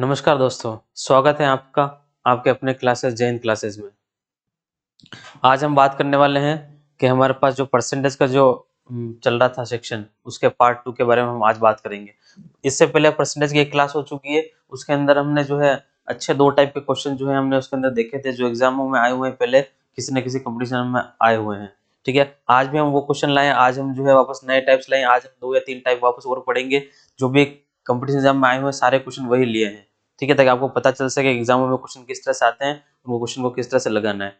नमस्कार दोस्तों, स्वागत है आपका आपके अपने क्लासेस जैन क्लासेस में। आज हम बात करने वाले हैं कि हमारे पास जो परसेंटेज का जो चल रहा था सेक्शन, उसके पार्ट 2 के बारे में हम आज बात करेंगे। इससे पहले परसेंटेज की एक क्लास हो चुकी है, उसके अंदर हमने जो है अच्छे 2 टाइप के क्वेश्चन जो है हमने उसके अंदर देखे थे, जो एग्जामों में आए हुए हैं, पहले किसी न किसी कंपटीशन में आए हुए हैं। ठीक है, आज भी हम वो क्वेश्चन लाए, आज हम जो है वापस नए टाइप्स लाए। आज हम 2 या 3 टाइप वापस और पढ़ेंगे, जो भी कंपटीशन एग्जाम में आए हुए हैं सारे क्वेश्चन वही लिए हैं। ठीक है, ताकि आपको पता चल सके एग्जामों में क्वेश्चन किस तरह से आते हैं, वो क्वेश्चन को किस तरह से लगाना है।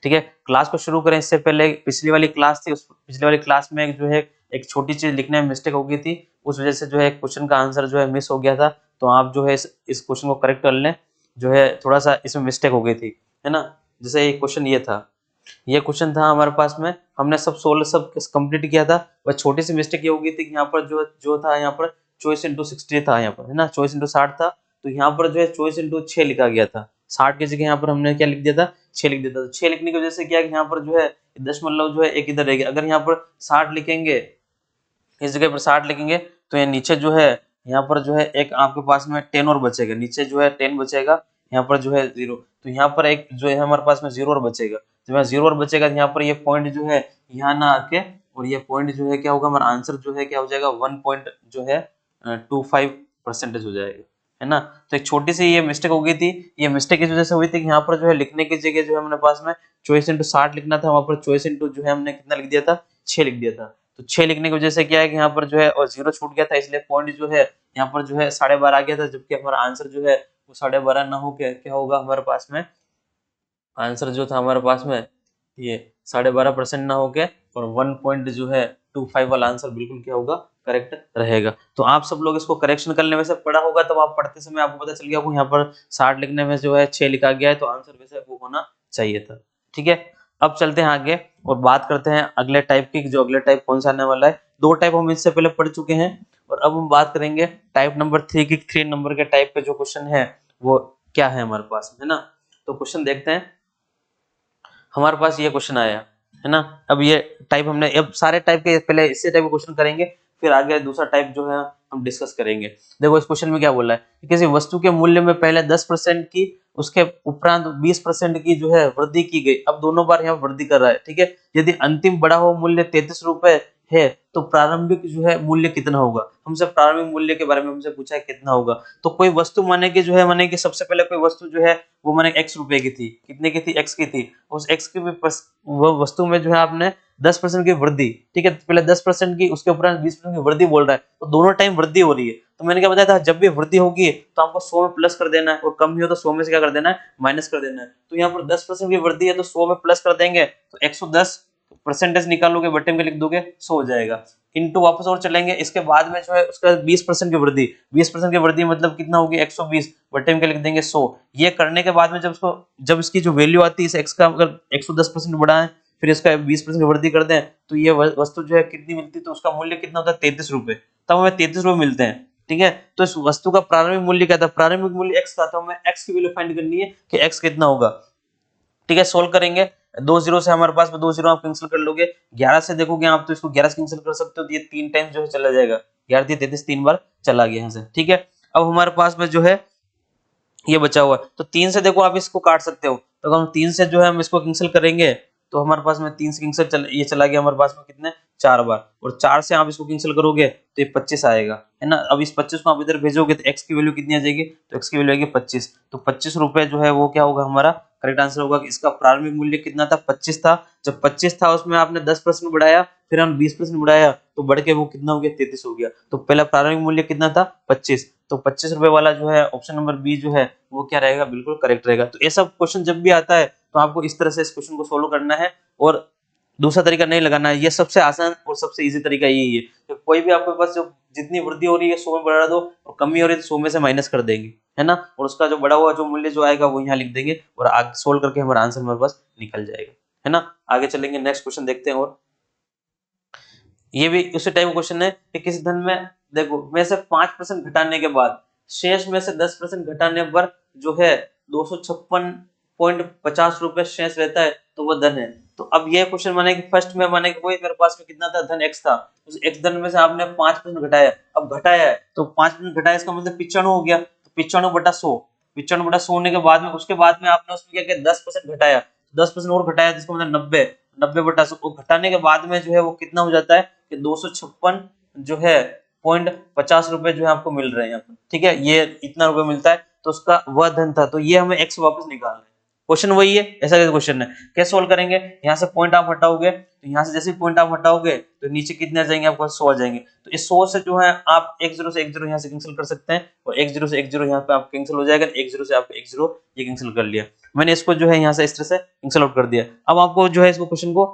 ठीक है, क्लास को शुरू करें इससे पहले पिछली वाली क्लास थी, उस पिछली वाली क्लास में जो है एक छोटी चीज लिखने में मिस्टेक हो गई थी, उस वजह से जो है क्वेश्चन का आंसर जो है मिस हो गया था। तो आप जो है इस क्वेश्चन को करेक्ट कर लें, जो है थोड़ा सा इसमें मिस्टेक हो गई थी, है ना। जैसे ये क्वेश्चन ये क्वेश्चन था हमारे पास में, हमने सब 16 सब कंप्लीट किया था। बस छोटी सी मिस्टेक ये हो गई थी कि यहाँ पर जो जो था यहाँ पर चॉइस इंटू 60 था, यहाँ पर है ना, चॉइस इंटू 60 था। तो यहाँ पर जो है चॉइस इंटू 6 लिखा गया था, 60 की जगह यहाँ पर हमने क्या लिख दिया था, 6 लिख दिया था। तो 6 लिखने की वजह से क्या है कि यहाँ पर जो है दशमलव जो है एक इधर रहेगा। अगर यहाँ पर 60 लिखेंगे, इस जगह पर 60 लिखेंगे, तो ये नीचे जो है यहाँ पर जो है एक आपके पास में 10 और बचेगा, नीचे जो है 10 बचेगा, यहाँ पर जो है 0। तो यहाँ पर एक जो है हमारे पास में 0 और बचेगा। जब यहाँ 0 और बचेगा तो यहाँ पर ये पॉइंट जो है यहाँ ना आके, और ये पॉइंट जो है क्या होगा, हमारा आंसर जो है क्या हो जाएगा, 1 पॉइंट जो है 25% हो जाएगा, है ना। तो एक छोटी सी ये मिस्टेक हो गई थी। ये मिस्टेक इस वजह से हुई थी कि यहाँ पर जो है लिखने की जगह जो है हमारे पास में चॉइस इंटू 60 लिखना था, वहां पर चॉइस इंटू जो है हमने कितना लिख दिया था, 6 लिख दिया था। तो 6 लिखने की वजह से क्या है कि यहाँ पर जो है और 0 छूट गया था, इसलिए पॉइंट जो है यहाँ पर जो है 12.5 आ गया था, जबकि हमारा आंसर जो है वो 12.5 ना हो के क्या होगा हमारे पास में, आंसर जो था हमारे पास में ये 12.5% ना हो के और 1 पॉइंट जो है 25 वाला आंसर बिल्कुल क्या होगा, करेक्ट रहेगा। तो आप सब लोग इसको करेक्शन करने में से पढ़ा होगा, तब आप पढ़ते समय आपको पता चल गया होगा यहाँ पर 60 लिखने में जो है 6 लिखा गया है, तो आंसर वैसे वो होना चाहिए था। ठीक है, अब चलते हैं आगे और बात करते हैं अगले टाइप की, जो अगले टाइप कौन सा आने वाला है। 2 टाइप हम इससे पहले पढ़ चुके हैं, और अब हम बात करेंगे टाइप नंबर 3 की। 3 नंबर के टाइप पे जो क्वेश्चन है वो क्या है हमारे पास, है ना। तो क्वेश्चन देखते हैं, हमारे पास ये क्वेश्चन आया, है ना। अब ये टाइप हमने, अब सारे टाइप के पहले इसी टाइप के क्वेश्चन करेंगे, फिर आगे दूसरा टाइप जो है हम डिस्कस करेंगे। देखो इस क्वेश्चन में क्या बोला है कि किसी वस्तु के मूल्य में पहले 10% की, उसके उपरांत 20% की जो है वृद्धि की गई। अब दोनों बार यहाँ वृद्धि कर रहा है। ठीक है, यदि अंतिम बढ़ा हुआ मूल्य 33 रुपए है, तो प्रारंभिक जो है मूल्य कितना होगा। हमसे प्रारंभिक मूल्य के बारे में हमसे पूछा है कितना होगा। तो कोई वस्तु माने कि जो है, माने कि सबसे पहले कोई वस्तु जो है वो माने x रुपए की थी, कितने की थी, x की थी। उस x की वो वस्तु में जो है आपने 10% की वृद्धि, ठीक है, पहले 10% की, उसके ऊपर 20% की वृद्धि बोल रहा है, तो दोनों टाइम वृद्धि हो रही है। तो मैंने क्या बताया था, जब भी वृद्धि होगी तो आपको 100 में प्लस कर देना है, और कम भी हो तो 100 में से क्या कर देना है, माइनस कर देना है। तो यहाँ पर 10% की वृद्धि है तो 100 में प्लस कर देंगे, तो 110 परसेंटेज निकालोगे, बट्टे में लिख दोगे, 100 हो जाएगा। इनटू वापस और चलेंगे, इसके बाद में जो है उसका 20% की वृद्धि, 20% की वृद्धि मतलब कितना होगी, 120, बट्टे में लिख देंगे 100। ये करने के बाद में जब इसकी जो वैल्यू आती है इस x का, अगर 110% बढ़ा है, फिर इसका 20% की वृद्धि कर दें, तो ये वस्तु जो है कितनी मिलती है, तो उसका मूल्य कितना होता है, 33 रुपए। तब हमें 33 रुपए मिलते हैं। ठीक है, तो इस वस्तु का प्रारंभिक मूल्य क्या था, प्रारंभिक मूल्य x था, तो हमें x की वैल्यू फाइंड करनी है कि x कितना होगा। ठीक है, सोल्व करेंगे, 2 जीरो से हमारे पास में 2 जीरो आप कैंसिल कर लोगे, 11 से देखोगे आप तो इसको 11 से कैंसिल कर सकते हो, तो ये 3 टाइम जो है चला जाएगा, 11 33 3 बार चला गया यहाँ से। ठीक है, अब हमारे पास में जो है ये बचा हुआ है, तो 3 से देखो आप इसको काट सकते हो, तो अगर हम 3 से जो है हम इसको कैंसिल करेंगे, तो हमारे पास में 3 से कैंसिल ये चला गया हमारे पास में कितने, 4 बार, और 4 से आप इसको कैंसिल करोगे तो ये 25 आएगा, है ना। अब इस 25 को आप इधर भेजोगे तो x की वैल्यू कितनी आ जाएगी, तो x की वैल्यू आएगी 25। तो 25 रुपए जो है वो क्या होगा हमारा करेक्ट आंसर होगा कि इसका प्रारंभिक मूल्य कितना था, 25 था। जब 25 था उसमें आपने 10% बढ़ाया, फिर हम 20% बढ़ाया, तो बढ़ के वो कितना हो गया, 33 हो गया। तो पहला प्रारंभिक मूल्य कितना था, 25। तो 25 रुपए वाला जो है ऑप्शन नंबर बी जो है वो क्या रहेगा, बिल्कुल करेक्ट रहेगा। तो ये सब क्वेश्चन जब भी आता है तो आपको इस तरह से इस क्वेश्चन को सोल्व करना है, और दूसरा तरीका नहीं लगाना है। ये सबसे आसान और सबसे इजी तरीका यही है। तो कोई भी आपके पास जो जितनी वृद्धि हो रही है 100 में बढ़ा दो, और कमी हो रही है तो 100 में से माइनस कर देंगे, है ना, और उसका जो बढ़ा हुआ जो मूल्य जो आएगा वो यहाँ लिख देंगे, और आगे सोल्व करके हमारा आंसर हमारे पास निकल जाएगा, है ना। आगे चलेंगे, नेक्स्ट क्वेश्चन देखते हैं। और ये भी उसी टाइप का क्वेश्चन है कि किसी धन में देखो में से 5% घटाने के बाद शेष में से 10% घटाने पर जो है 256.50 रुपए शेष रहता है, तो वो धन है। तो अब ये क्वेश्चन माने कि फर्स्ट में माने कि कोई मेरे पास में कितना था, धन x था, उस x धन में से आपने 5% घटाया, अब घटाया है तो 5% घटाया, इसका मतलब 95 हो गया। तो 95/100, 95/100 होने के बाद में उसके बाद में आपने उसमें क्या किया 10% घटाया, 10% और घटाया जिसका मतलब 90/100 घटाने के बाद में जो है वो कितना हो जाता है कि 256 जो है .50 रुपए जो है आपको मिल रहे हैं यहाँ पर, ठीक है, ये इतना रुपए मिलता है, तो उसका वह धन था, तो ये हमें x वापस निकालना है। क्वेश्चन वही है, ऐसा कैसे क्वेश्चन है, कैसे सोल्व करेंगे, यहाँ से पॉइंट आप हटाओगे, तो यहाँ से जैसे पॉइंट आप हटाओगे तो नीचे कितने आ जाएंगे आपको 100 आ जाएंगे, तो इस 100 से जो है आप x0 से x0 यहाँ से कैंसिल कर सकते हैं, और x0 से x0 यहाँ पे आप कैंसिल हो जाएगा, x0 से आपको x0 ये कैंसिल कर लिया, मैंने इसको जो है यहाँ से इस तरह से कैंसिल आउट कर दिया। अब आपको जो है इसको क्वेश्चन को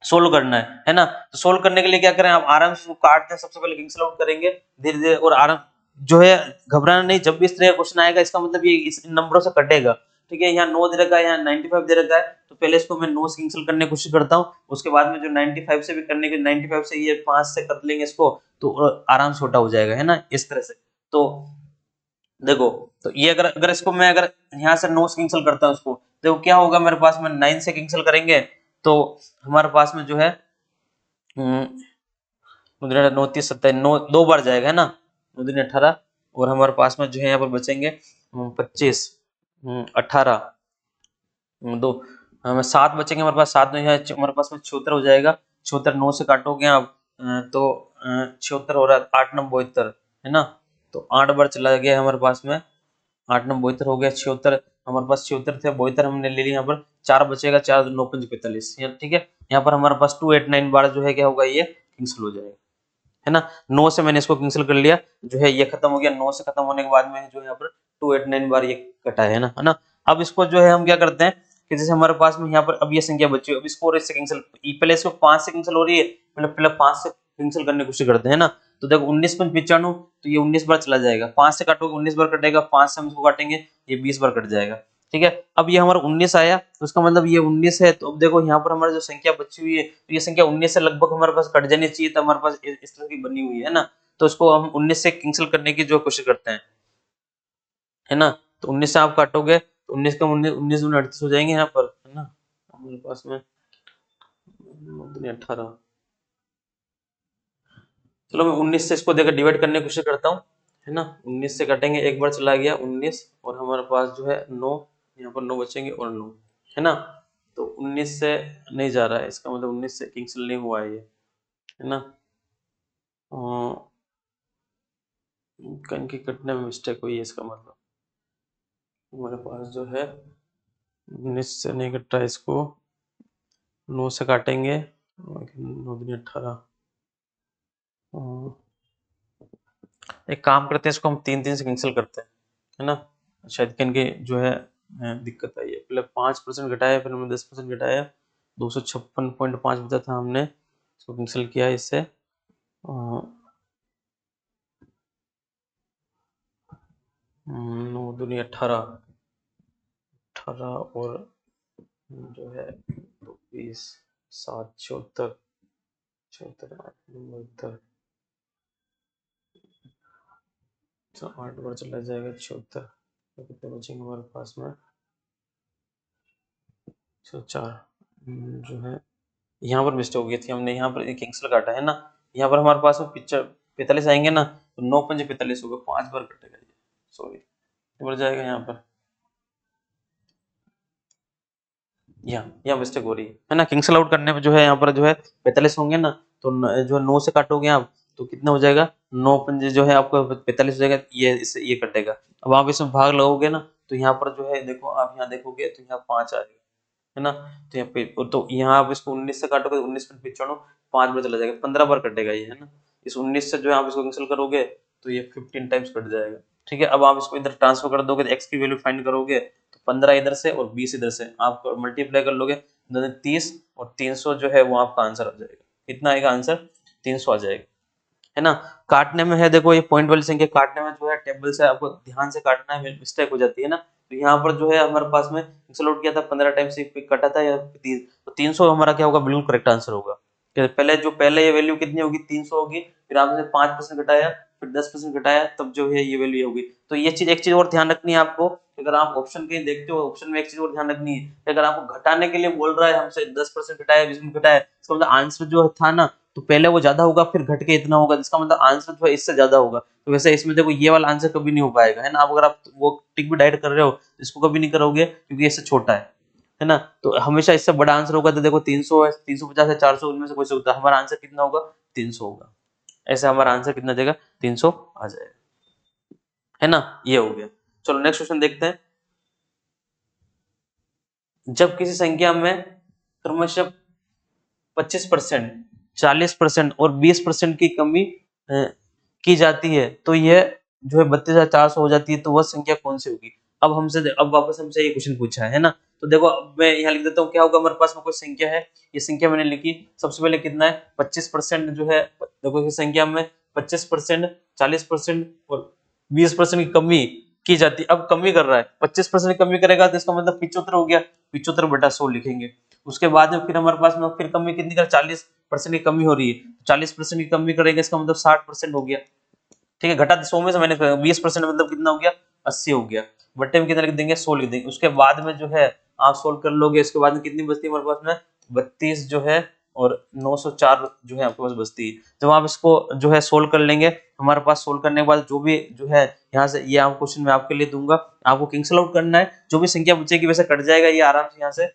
सोल्व करना है ना, तो सोल्व करने के लिए क्या करें, आप आराम से काटते हैं, सबसे पहले कैंसिल आउट करेंगे धीरे धीरे, और आराम जो है घबराना नहीं, जब भी इस तरह का क्वेश्चन आएगा इसका मतलब ये इस नंबरों से कटेगा, ठीक है, यहाँ 9 दे रखा है, यहाँ 95 दे रखा है, तो पहले इसको मैं 9 से कैंसिल करने की कोशिश करता हूँ, उसके बाद में जो 95 से भी करने के 95 से ये 5 से कर लेंगे इसको, तो आराम से छोटा हो जाएगा, है ना, इस तरह से। तो देखो, तो ये अगर इसको मैं अगर यहाँ से 9 से कैंसिल करता हूँ इसको, देखो क्या होगा मेरे पास में 9 से कैंसिल करेंगे तो हमारे पास में जो है 9 30 27 9 दो बार जाएगा, है ना, 9 दूनी 18, और हमारे पास में जो है यहाँ पर बचेंगे 25 18 दो, हमें 7 बचेंगे हमारे पास, 7 में है हमारे पास में 76 हो जाएगा, 76 9 से काटोगे आप तो 76 हो रहा है, 8 9 72, है ना, तो 8 बार चला गया हमारे पास में, 8 9 72 हो गया, 76 हमारे पास 76 थे, 72 हमने ले लिया, यहाँ पर 4 बचेगा, 4 9 5 45, ठीक है, यहाँ पर हमारे पास 289 बार जो है क्या होगा ये कैंसिल हो जाएगा, है ना, 9 से मैंने इसको कैंसिल कर लिया, जो है ये खत्म हो गया, 9 से खत्म होने के बाद में जो है यहाँ पर 289 बार ये कटा है ना, अब इसको जो है हम क्या करते हैं कि जैसे हमारे पास में यहाँ पर अब ये संख्या बची है, अब इसको और इससे कैंसिल, पहले इसको 5 से कैंसिल हो रही है, मतलब पहले 5 से कैंसिल करने की कोशिश करते हैं ना, तो देखो 19 5 95, तो ये 19 बार चला जाएगा, 5 से काटोगे 19 बार कटेगा, 5 से हम इसको काटेंगे ये 20 बार कट जाएगा, ठीक है, अब ये हमारा 19 आया, तो इसका मतलब ये 19 है, तो अब देखो यहाँ पर हमारी जो संख्या बची हुई है, तो ये संख्या 19 से लगभग हमारे पास कट जानी चाहिए, तो हमारे पास इस तरह की बनी हुई है ना, तो इसको हम 19 से कैंसिल करने की जो कोशिश करते हैं, है ना, तो 19 से आप काटोगे तो 19 का 19 दूनी 38 हो जाएंगे यहाँ पर, है ना, हमारे पास में 18, चलो मैं 19 से इसको देखकर डिवाइड करने की कोशिश करता हूँ, है ना, 19 से काटेंगे, एक बार चला गया 19, और हमारे पास जो है 9, यहाँ पर 9 बचेंगे और 9, है ना, तो 19 से नहीं जा रहा है, इसका मतलब 19 से कैंसिल नहीं हुआ है ये, है ना, कहीं की कटने में मिस्टेक हुई है, इसका मतलब हमारे पास जो है 19 से नहीं कट रहा है, इसको 9 से काटेंगे, 9 दूनी 18, एक काम करते हैं, इसको हम 3 से कैंसिल करते हैं, है ना, शायद इनके जो है दिक्कत आई है, पहले 5% घटाया, फिर हमने 10% घटाया, 256.5 बचा था, हमने इसको कैंसिल किया इससे, 9 दूनी 18 और जो है 20 7 74 8 72, 8 बार चला जाएगा 74, तो कितने बचेंगे हमारे पास में 4, जो है यहाँ पर मिस्टेक हो गई थी, हमने यहाँ पर कैंसिल काटा है ना, यहाँ पर हमारे पास में 45 आएंगे ना, तो 9 5 45 होगा, 5 बार कटेगा ये, सॉरी बढ़ जाएगा यहाँ पर, यहाँ मिस्टेक हो रही है ना, कैंसिल आउट करने में जो है यहाँ पर जो है 45 होंगे ना, तो जो 9 से काटोगे आप तो कितना हो जाएगा, 9 पंजे जो है आपको 45 हो जाएगा, ये इससे ये कटेगा, अब आप इसमें भाग लगोगे ना, तो यहाँ पर जो है देखो, आप यहाँ देखोगे तो यहाँ 5 आएगा, है ना, तो यहाँ पे तो यहाँ आप इसको 19 से काटोगे, 19 पर 95 5 बार चला जाएगा, 15 बार कटेगा ये, है ना, इस 19 से जो है आप इसको कैंसिल करोगे तो ये 15 टाइम्स कट जाएगा, ठीक है, अब आप इसको इधर ट्रांसफर कर दोगे तो x की वैल्यू फाइंड करोगे, तो 15 इधर से और 20 इधर से आप मल्टीप्लाई कर लोगे, 30 और 300 जो है वो आपका आंसर आ जाएगा, कितना आएगा आंसर 300 आ जाएगा, है ना, काटने में है देखो, ये पॉइंट वाली संख्या काटने में जो है टेबल से आपको ध्यान से काटना है, मिस्टेक हो जाती है ना, तो यहाँ पर जो है हमारे पास में कैंसिल आउट किया था 15 टाइम से कटा था, या 30, तो 300 हमारा क्या होगा, बिल्कुल करेक्ट आंसर होगा, पहले ये वैल्यू कितनी होगी 300 होगी, फिर आपने 5% घटाया, फिर 10% घटाया, तब जो है ये वैल्यू होगी, तो ये चीज एक चीज और ध्यान रखनी है आपको, अगर आप ऑप्शन कहीं देखते हो, ऑप्शन में एक चीज और ध्यान रखनी है, अगर आपको घटाने के लिए बोल रहा है हमसे 10% घटाया 20% घटाया, इसका मतलब आंसर जो था ना, तो पहले वो ज्यादा होगा फिर घट के इतना होगा, जिसका मतलब आंसर जो है इससे ज्यादा होगा। तो वैसे इसमें देखो ये वाला आंसर कभी नहीं हो पाएगा, है ना। अब अगर आप वो टिक भी डाइट कर रहे हो तो इसको कभी नहीं करोगे क्योंकि इससे छोटा है ना। तो हमेशा इससे बड़ा आंसर होगा। तो देखो 300 है, 350 है, 400, उनमें से कोई से होता है, हमारा आंसर कितना होगा 300 होगा। ऐसे हमारा आंसर कितना देगा 300 आ जाएगा, है ना। ये हो गया। चलो नेक्स्ट क्वेश्चन देखते हैं। जब किसी संख्या में क्रमशः 25%, 40% और 20% की कमी की जाती है तो यह जो है 32,400 हो जाती है, तो वह संख्या कौन सी होगी। अब वापस हमसे ये क्वेश्चन पूछा है ना। तो देखो अब मैं यहाँ लिख देता हूँ क्या होगा। हमारे पास में कोई संख्या है, ये संख्या मैंने लिखी। सबसे पहले कितना है 25% जो है, देखो इस संख्या में 25%, 40% और 20% की कमी की जाती है। अब कमी कर रहा है, 25% की कमी करेगा तो इसका मतलब 75 हो गया, 75/100 लिखेंगे। उसके बाद में फिर हमारे पास में फिर कमी कितनी कर, 40% की कमी हो रही है, 40% की कमी करेंगे, इसका मतलब 60% हो गया। ठीक है, घटा 100 में से मैंने 20% मतलब कितना हो गया 80 हो गया। बट्टे में कितना लिख देंगे 100 लिख देंगे। उसके बाद में जो है आप सोल्व कर लोगे, इसके बाद में कितनी बचती है हमारे पास में 32 जो है और 904 जो है आपके पास बचती है। जब आप इसको जो है सोल्व कर लेंगे, हमारे पास सोल्व करने के बाद जो भी जो है यहाँ से ये आप क्वेश्चन मैं आपके लिए दूंगा, आपको कैंसिल आउट करना है। जो भी संख्या बचेगी वैसे कट जाएगा ये आराम से। यहाँ से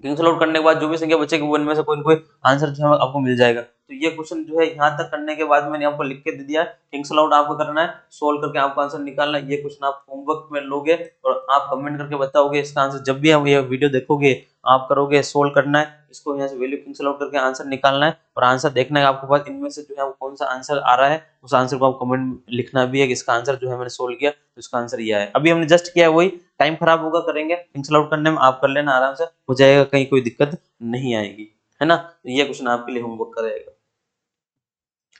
कैंसिल आउट करने के बाद जो भी संख्या बचेगी वो इनमें से कोई ना कोई आंसर जो है आपको मिल जाएगा। तो ये क्वेश्चन जो है यहाँ तक करने के बाद मैंने आपको लिख के दे दिया। कैंसिल आउट आपको करना है, सोल्व करके आपको आंसर निकालना है। ये क्वेश्चन आप होमवर्क में लोगे और आप कमेंट करके बताओगे इसका आंसर। जब भी आप ये वीडियो देखोगे आप करोगे, सोल्व करना है इसको, यहाँ से वैल्यू कैंसिल आउट करके आंसर निकालना है और आंसर देखना है आपके पास इनमें से जो है कौन सा आंसर आ रहा है। उस आंसर को आप कमेंट लिखना भी है कि इसका आंसर जो है मैंने सोल्व किया तो इसका आंसर ये है। अभी हमने जस्ट किया है वही, टाइम खराब होगा करेंगे, कैंसिल आउट करने में आप कर लेना आराम से हो जाएगा, कहीं कोई दिक्कत नहीं आएगी, है ना। ये क्वेश्चन आपके लिए होमवर्क का रहेगा।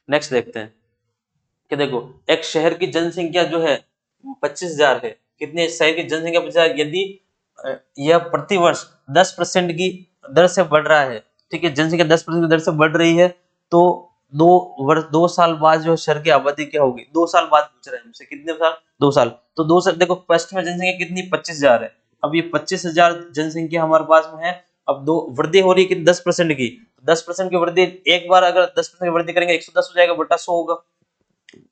नेक्स्ट देखते हैं कि देखो एक शहर की जनसंख्या जो है 25,000 है। कितने शहर की जनसंख्या 25,000, यदि यह प्रतिवर्ष 10% की दर से बढ़ रहा है, ठीक है, जनसंख्या 10% की दर से बढ़ रही है, तो 2 साल बाद जो शहर की आबादी क्या होगी। 2 साल बाद पूछ रहे हैं हमसे, कितने साल 2 साल। तो 2 साल देखो फर्स्ट में जनसंख्या कितनी 25,000 है। अब ये 25,000 जनसंख्या हमारे पास में है। अब दो वृद्धि हो रही है कि 10% की, 10% की वृद्धि, एक बार अगर 10% की वृद्धि करेंगे 110 हो जाएगा बटा 100 होगा।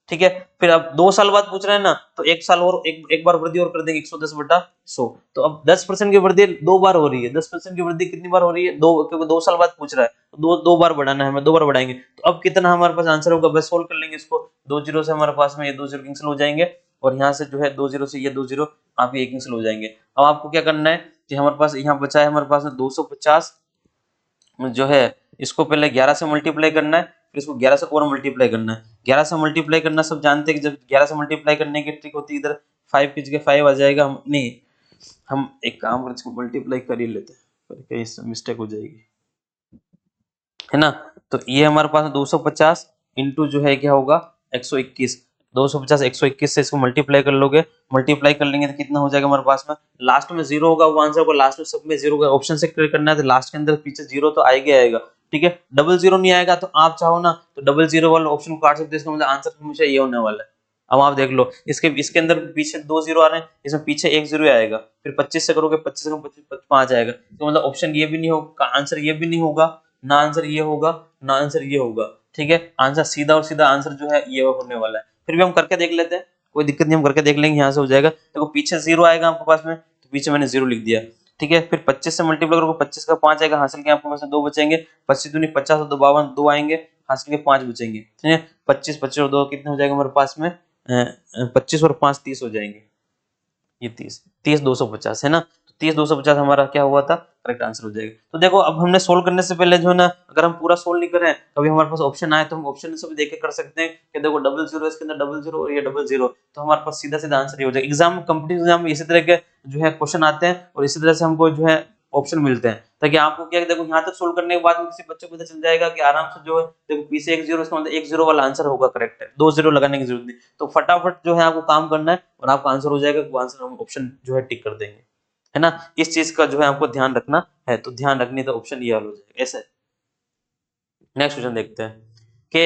ठीक है, फिर अब 2 साल बाद पूछ रहे हैं ना, तो एक साल और एक बार वृद्धि और कर देंगे 110/100। तो अब 10% की वृद्धि 2 बार हो रही है। 10% की वृद्धि कितनी बार हो रही है, क्योंकि 2 साल बाद पूछ रहा है तो दो बार बढ़ाना है, हमें 2 बार बढ़ाएंगे। तो अब कितना हमारे पास आंसर होगा, बस सोल्व कर लेंगे इसको। 2 जीरो से हमारे पास में ये 2 जीरो कैंसिल हो जाएंगे और यहाँ से जो है 2 जीरो से ये 2 जीरो आपके कैंसिल हो जाएंगे। अब आपको क्या करना है कि हमारे पास यहाँ बचा है हमारे पास 250 जो है, इसको पहले 11 से मल्टीप्लाई करना है, फिर इसको 11 से और मल्टीप्लाई करना है। 11 से मल्टीप्लाई करना सब जानते हैं कि जब 11 से मल्टीप्लाई करने की ट्रिक होती है, इधर 5 की जगह 5 आ जाएगा। हम नहीं, हम एक काम कर इसको मल्टीप्लाई कर ही लेते हैं, पर कहीं मिस्टेक हो जाएगी, है ना। तो ये हमारे पास 250 इंटू जो है क्या होगा 121। 250 121 से इसको मल्टीप्लाई कर लोगे, मल्टीप्लाई कर लेंगे तो कितना हो जाएगा हमारे पास में, लास्ट में जीरो होगा, वो आंसर को लास्ट में सब में जीरो का ऑप्शन से क्लियर करना है, तो लास्ट के अंदर पीछे जीरो तो आएगा आएगा। ठीक है, डबल जीरो नहीं आएगा तो आप चाहो ना तो डबल जीरो वाला ऑप्शन को काट सकते हो, इसका मतलब आंसर हमेशा ये होने वाला है। अब आप देख लो, इसके अंदर पीछे 2 जीरो आ रहे हैं, इसमें पीछे 1 जीरो आएगा, फिर 25 से करोगे 25 से 25 5 आएगा, तो मतलब ऑप्शन ये भी नहीं होगा, आंसर ये भी नहीं होगा, ना आंसर ये होगा, ना आंसर ये होगा। ठीक है, आंसर सीधा और सीधा आंसर जो है ये होने वाला है। फिर भी हम करके देख लेते हैं, कोई दिक्कत नहीं, हम करके देख लेंगे, यहाँ से हो जाएगा। देखो पीछे जीरो आएगा आपके पास में, तो पीछे मैंने जीरो लिख दिया। ठीक है, फिर 25 से मल्टीप्लाई करोगे, 25 का 5 आएगा, हासिल के आपके पास 2 बचेंगे, 25 दूनी 50 और 2 52, 2 आएंगे, हासिल के 5 बचेंगे। ठीक है, 25 25 और 2 कितने हो जाएगा हमारे पास में, 25 और 5 30 हो जाएंगे। ये 30 250 है ना, तो 30 250 हमारा क्या हुआ था, करेक्ट आंसर हो जाएगा। तो देखो अब हमने सोल्व करने से पहले जो है ना, अगर हम पूरा सोल्व नहीं करें, कभी हमारे पास ऑप्शन आए तो हम ऑप्शन से भी देख के कर सकते हैं कि देखो डबल जीरो, इसके अंदर डबल जीरो और ये डबल जीरो, तो हमारे पास सीधा सीधा आंसर ये हो जाएगा। एग्जाम कंपटीशन एग्जाम में इसी तरह के जो है क्वेश्चन आते हैं और इसी तरह से हमको जो है ऑप्शन मिलते हैं, ताकि आपको क्या देखो यहाँ तक सोल्व करने के बाद में किसी बच्चे को पता चल जाएगा कि आराम से जो है देखो पीछे 1 जीरो, इसका मतलब 1 जीरो वाला आंसर होगा करेक्ट है, 2 जीरो लगाने की जरूरत नहीं। तो फटाफट जो है आपको काम करना है और आपका आंसर हो जाएगा, वो आंसर हम ऑप्शन जो है टिक कर देंगे, है ना। इस चीज का जो है आपको ध्यान रखना है, तो ध्यान रखनी तो ऑप्शन ये वाला हो जाएगा ऐसे। नेक्स्ट क्वेश्चन देखते हैं कि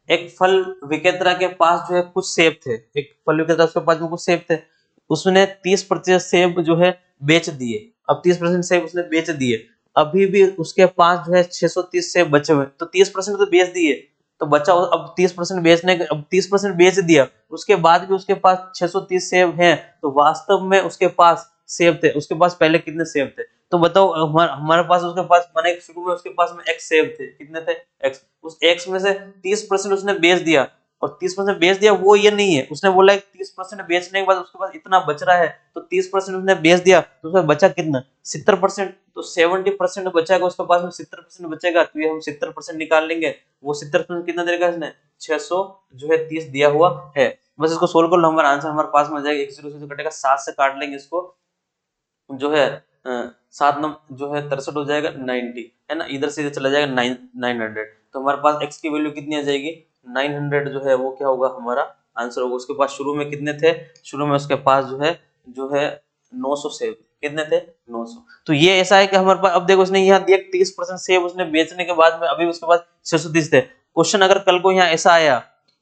एक फल विक्रेता के पास जो है कुछ सेब थे, एक फल विक्रेता उसके पास में कुछ सेब थे, उसने 30% सेब जो है बेच दिए। अब 30% सेब उसने बेच दिए, अभी भी उसके पास जो है 630 सेब बचे हुए, तो 30% तो बेच दिए, तो बचा अब 30% बेचने, अब 30% बेच दिया, उसके बाद भी उसके पास 630 सेब हैं, तो वास्तव में उसके पास सेब थे, उसके पास पहले कितने सेब थे? तो बताओ, हमारे पास उसके पास माने शुरू में उसके पास में x सेब थे, कितने थे? x, उस x में से 30% उसने बेच दिया, और 30% बेच दिया वो ये नहीं है, उसने बोला 30% बेचने के बाद उसके पास इतना बच रहा है, तो 30% उसने बेच दिया, तो उसमें बचा कितना? 70%, तो 70% बचेगा उसके पास में, 70% बचेगा, तो ये हम 70% निकाल लेंगे, वो 70% कितना देगा इसने? 600 जो है 30 दिया हुआ है। बस इसको सोल्व कर लो, हमारा आंसर हमारे पास में आ जाएगा, 1 0 से कटेगा, 7 से काट लेंगे इसको, जो है 7 नम जो है 63 हो जाएगा, 90 है ना, इधर से इधर चला जाएगा 900, तो हमारे पास x की वैल्यू कितनी आ जाएगी? 900 जो है वो क्या होगा हमारा आंसर होगा। उसके पास शुरू में कितने थे? शुरू में उसके पास जो है 900 सेब, कितने थे? 900। तो ये ऐसा है कि हमारे पास, अब देखो उसने यहाँ दिया 30% सेब उसने बेचने के बाद में अभी उसके पास 630 थे। क्वेश्चन अगर कल को यहाँ ऐसा आया,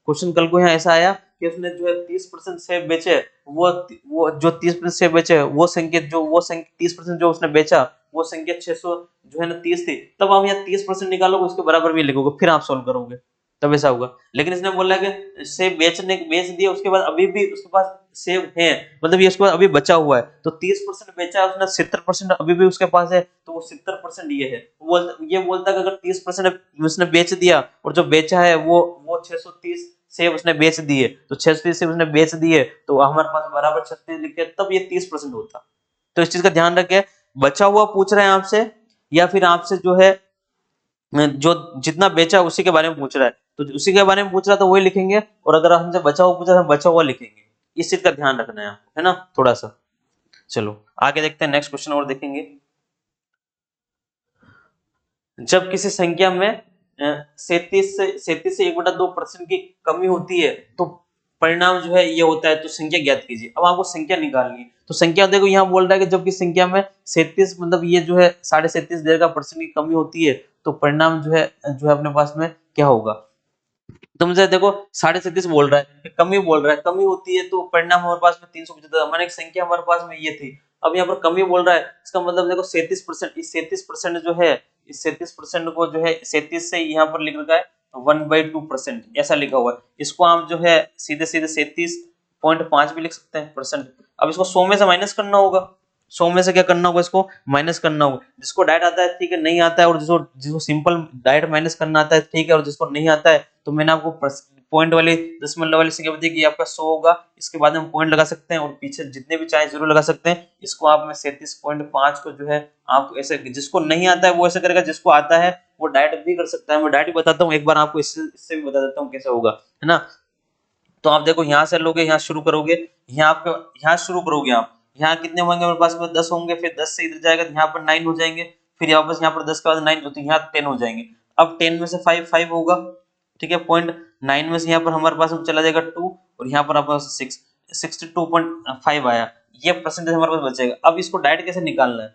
क्वेश्चन कल को यहाँ ऐसा आया कि उसने जो है 30% सेब बेचे, वो जो 30% सेब बेचे वो संख्या, जो वो संख्या 30% जो उसने बेचा वो संख्या 600 जो है ना 30 थी, तब आप यहाँ 30% निकालोगे उसके बराबर भी लिखोगे, फिर आप सोल्व करोगे, तब ऐसा होगा। लेकिन इसने बोला कि सेब बेच दिया, उसके बाद अभी भी उसके पास सेब है, मतलब ये उसके पास अभी बचा हुआ है, तो 30% बेचा है उसने, 70% अभी भी उसके पास है, तो वो 70% ये है। ये बोलता है कि अगर 30% उसने बेच दिया, और जो बेचा है वो 630 सेब उसने बेच दिए, तो 630 सेब उसने बेच दिए, तो हमारे पास बराबर 36 लिखे, तब ये 30% होता। तो इस चीज का ध्यान रखें, बचा हुआ पूछ रहे हैं आपसे, या फिर आपसे जो है जो जितना बेचा उसी के बारे में पूछ रहा है, तो उसी के बारे में पूछ रहा है तो वही लिखेंगे, और अगर हमसे बचा हुआ पूछ रहा है, बचा हुआ लिखेंगे। इस चीज का ध्यान रखना है आपको, है ना, थोड़ा सा। चलो आगे देखते हैं, नेक्स्ट क्वेश्चन और देखेंगे। जब किसी संख्या में 37 से 1/2% की कमी होती है, तो परिणाम जो है ये होता है, तो संख्या ज्ञात कीजिए। अब आपको संख्या निकालनी है, तो संख्या देखो यहाँ बोल रहा है कि जब किसी संख्या में 37 मतलब ये जो है 37.5% की कमी होती है, तो परिणाम जो है अपने पास में क्या होगा? तो मुझे देखो 37.5 बोल रहा है, कमी बोल रहा है, कमी होती है तो परिणाम हमारे पास में 375, हमारे एक संख्या हमारे पास में ये थी, अब यहाँ पर कमी बोल रहा है, इसका मतलब देखो 37%, इस 37% जो है, इस 37% को जो है 37 से यहाँ पर लिख रखा है 1/2%, ऐसा लिखा हुआ है, इसको आप जो है सीधे सीधे 37.5 भी लिख सकते हैं परसेंट। अब इसको 100 में से माइनस करना होगा, 100 में से क्या करना होगा, इसको माइनस करना होगा, जिसको डायरेक्ट आता है ठीक है, नहीं आता है, और जिसको जिसको सिंपल डायरेक्ट माइनस करना आता है ठीक है, और जिसको नहीं आता है, तो मैंने आपको पॉइंट वाली दशमलव वाली संख्या बताई कि आपका 100 होगा, इसके बाद हम पॉइंट लगा सकते हैं, और पीछे जितने भी चाहे जीरो लगा सकते हैं। इसको आप में 37.5 को जो है आप ऐसे, जिसको नहीं आता है वो ऐसे करेगा, जिसको आता है वो डायरेक्ट भी कर सकता है, मैं डायरेक्ट बताता हूँ, एक बार आपको इससे भी बता देता हूँ कैसे होगा, है ना। तो आप देखो यहाँ से लोगे, यहाँ शुरू करोगे, यहाँ आपके यहाँ शुरू करोगे आप, यहाँ कितने होंगे मेरे पास में? 10 होंगे, फिर 10 से इधर जाएगा तो यहाँ पर 9 हो जाएंगे, फिर वापस यहाँ पर 10 के बाद 9 तो यहाँ 10 हो जाएंगे। अब 10 में से 5 होगा, ठीक है, 0.9 में से यहाँ पर हमारे पास चला जाएगा 2, और यहाँ पर आपके पास 62.5 आया, ये परसेंटेज हमारे पास बचेगा। अब इसको डायरेक्ट कैसे निकालना है,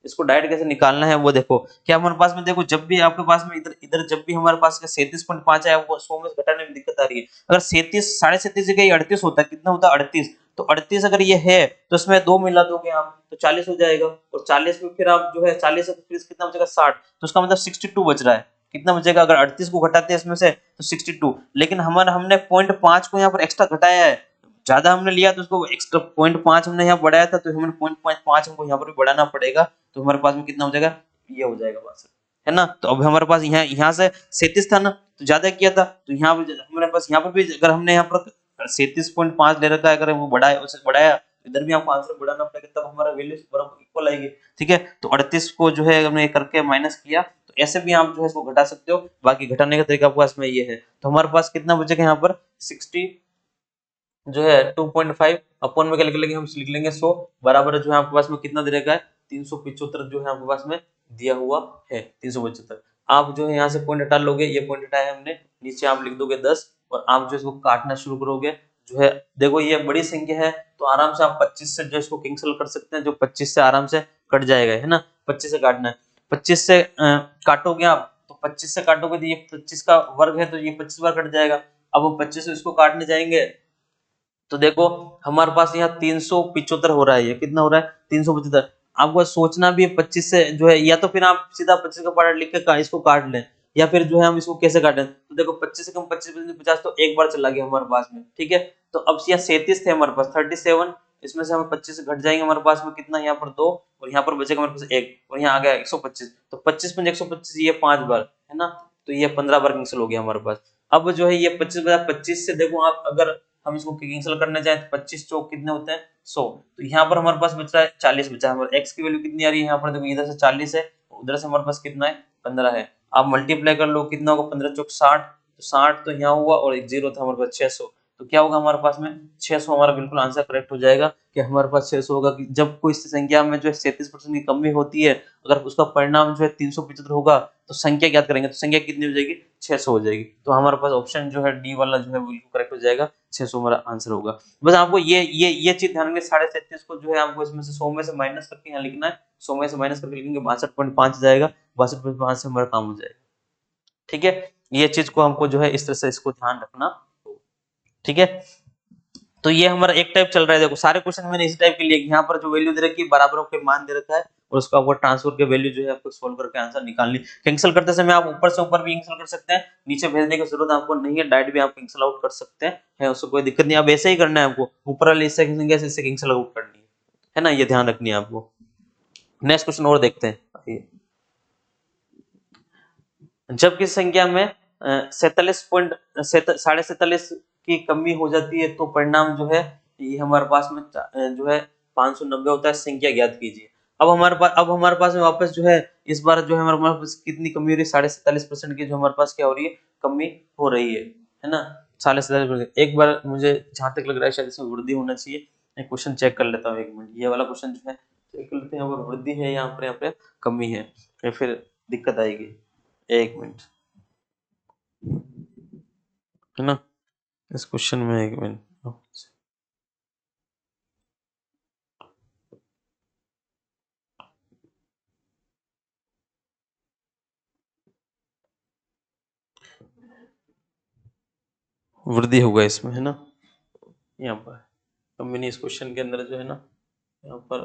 इसको डायरेक्ट कैसे निकालना है वो देखो, क्या हमारे पास में देखो, जब भी आपके पास में इधर इधर जब भी हमारे पास 37.5 है, आपको 100 में से घटाने में दिक्कत आ रही है, अगर 37 जगह 38 होता है, कितना होता है 38, तो 38 अगर ये है तो इसमें 2 मिला दोगे आप तो 40 हो जाएगा, और 40 में फिर आप जो है 40 से फिर कितना बचेगा 60, तो उसका मतलब 62 बच रहा है, कितना बचेगा अगर 38 को घटाते हैं इसमें से तो 62, लेकिन हमने 0.5 को यहाँ पर एक्स्ट्रा घटाया है, ज्यादा हमने लिया तो उसको एक्स्ट्रा 0.5 हमने यहाँ बढ़ाया था, तो हमें 0.5 हमको यहाँ पर भी बढ़ाना पड़ेगा, तो हमारे पास में कितना हो जाएगा, ये हो जाएगा बस, है ना। तो अब हमारे पास यहाँ से 37 था ना, तो ज्यादा किया था, तो यहाँ पर हमारे पास यहाँ पर भी अगर हमने यहाँ पर 37.5 ले रखा है, अगर वो बढ़ाया उसे बढ़ाया, इधर भी आपको आंसर बढ़ाना पड़ेगा, तब हमारा वैल्यू बराबर इक्वल आएगी, ठीक है। तो 38 को जो है हमने करके माइनस किया, तो ऐसे भी आप जो है इसको घटा सकते हो, बाकी घटाने का तरीका आपके पास में ये है। तो हमारे पास कितना बचेगा यहाँ पर 60 जो है 2.5 अपन में क्या लिख लेंगे, हम लिख लेंगे 100 बराबर जो है आपके पास में कितना दे रखा है 375 जो है आपके पास में दिया हुआ है 375। आप जो है यहाँ से पॉइंट हटा लोगे, ये पॉइंट हटाया हमने, नीचे आप लिख दोगे 10, और आप जो इसको काटना शुरू करोगे, जो है देखो ये बड़ी संख्या है, तो आराम से आप 25 से जो इसको कैंसिल कर सकते हैं, जो 25 से आराम से कट जाएगा, है ना। 25 से काटना है, 25 से काटोगे आप, तो 25 से काटोगे तो ये 25 का वर्ग है, तो ये 25 बार कट जाएगा। अब हम 25 से इसको काटने जाएंगे, तो देखो हमारे पास यहाँ 375 हो रहा है, ये कितना हो रहा है 375, आपको सोचना भी है 25 से जो है, या तो फिर आप सीधा 25 का पार्ट लिख के इसको काट लें, या फिर जो है हम इसको कैसे काटें, तो देखो 25 से कम 25 50 तो एक बार चला गया हमारे पास में, ठीक है। तो अब यहाँ 37 थे हमारे पास 37, इसमें से हमें 25 घट जाएंगे, हमारे पास में कितना, यहाँ पर 2 और यहाँ पर बचेगा हमारे पास 1 और यहाँ आ गया 125, तो 25 पंजे 125, ये 5 बार है ना, तो ये 15 बार कैंसिल हो गया हमारे पास। अब जो है ये 25 से देखो आप अगर हम इसको कैंसिल करने जाए तो 25 चौक कितने होते हैं 100, तो यहाँ पर हमारे पास बच रहा है 40 बचा है, हमारे x की वैल्यू कितनी आ रही है, यहाँ पर देखो इधर से 40 है, उधर से हमारे पास कितना है 15 है, आप मल्टीप्लाई कर लो कितना होगा 15 चौक 60, तो 60 तो यहाँ हुआ और एक जीरो था हमारे पास 600, तो क्या होगा हमारे पास में 600, हमारा बिल्कुल आंसर करेक्ट हो जाएगा कि हमारे पास 600 होगा कि जब कोई संख्या में जो है 37% की कमी होती है, अगर उसका परिणाम जो है 375 होगा तो संख्या ज्ञात करेंगे, तो संख्या कितनी हो जाएगी 600 हो जाएगी, तो हमारे पास ऑप्शन जो है डी वाला जो है बिल्कुल करेक्ट हो जाएगा, 600 हमारा आंसर होगा। बस आपको ये चीज ध्यान रखिए, 37.5 को जो है आपको इसमें से 100 में से माइनस करके यहाँ लिखना है, 100 में से माइनस करके लिखेंगे 62.5 जाएगा, 62.5 से हमारा काम हो जाएगा, ठीक है। ये चीज को हमको जो है इस तरह से इसको ध्यान रखना, ठीक है। तो ये हमारा एक टाइप चल रहा है, देखो सारे क्वेश्चन मैंने इसी टाइप के लिए, यहाँ पर जो वैल्यू दे रखी है बराबरों के मान दे रखा है और उसको आपको ट्रांसफर के वैल्यू जो है आपको सोल्व करके आंसर निकालनी। कैंसिल करते समय आप ऊपर से ऊपर भी कैंसिल कर सकते हैं, नीचे भेजने की जरूरत आपको नहीं है, डायरेक्ट भी आप कैंसिल आउट कर सकते हैं, उसको कोई दिक्कत नहीं, आप ऐसे ही करना है आपको, ऊपर वाले इससे कैंसिल आउट करनी है ना, ये ध्यान रखनी है आपको। नेक्स्ट क्वेश्चन और देखते हैं, जब किसी संख्या में 47.47 की कमी हो जाती है तो परिणाम जो है ये हमारे पास में जो है 590 होता है, संख्या ज्ञात कीजिए। अब हमारे पास में वापस जो है इस बार जो है हमारे पास कितनी कमी हो रही है, 47% की जो हमारे पास क्या हो रही है, कमी हो रही है ना, 47%। एक बार मुझे जहां तक लग रहा है शायद इसमें वृद्धि होना चाहिए, मैं क्वेश्चन चेक कर लेता हूँ, एक मिनट, ये वाला क्वेश्चन जो है चेक कर लेते हैं, यहाँ पर वृद्धि है, यहाँ पे कमी है, या फिर दिक्कत आएगी, एक मिनट, है ना, इस क्वेश्चन में एक मिनट, वृद्धि होगा इसमें, है ना, यहाँ पर कमी नहीं, इस क्वेश्चन के अंदर जो है ना यहाँ पर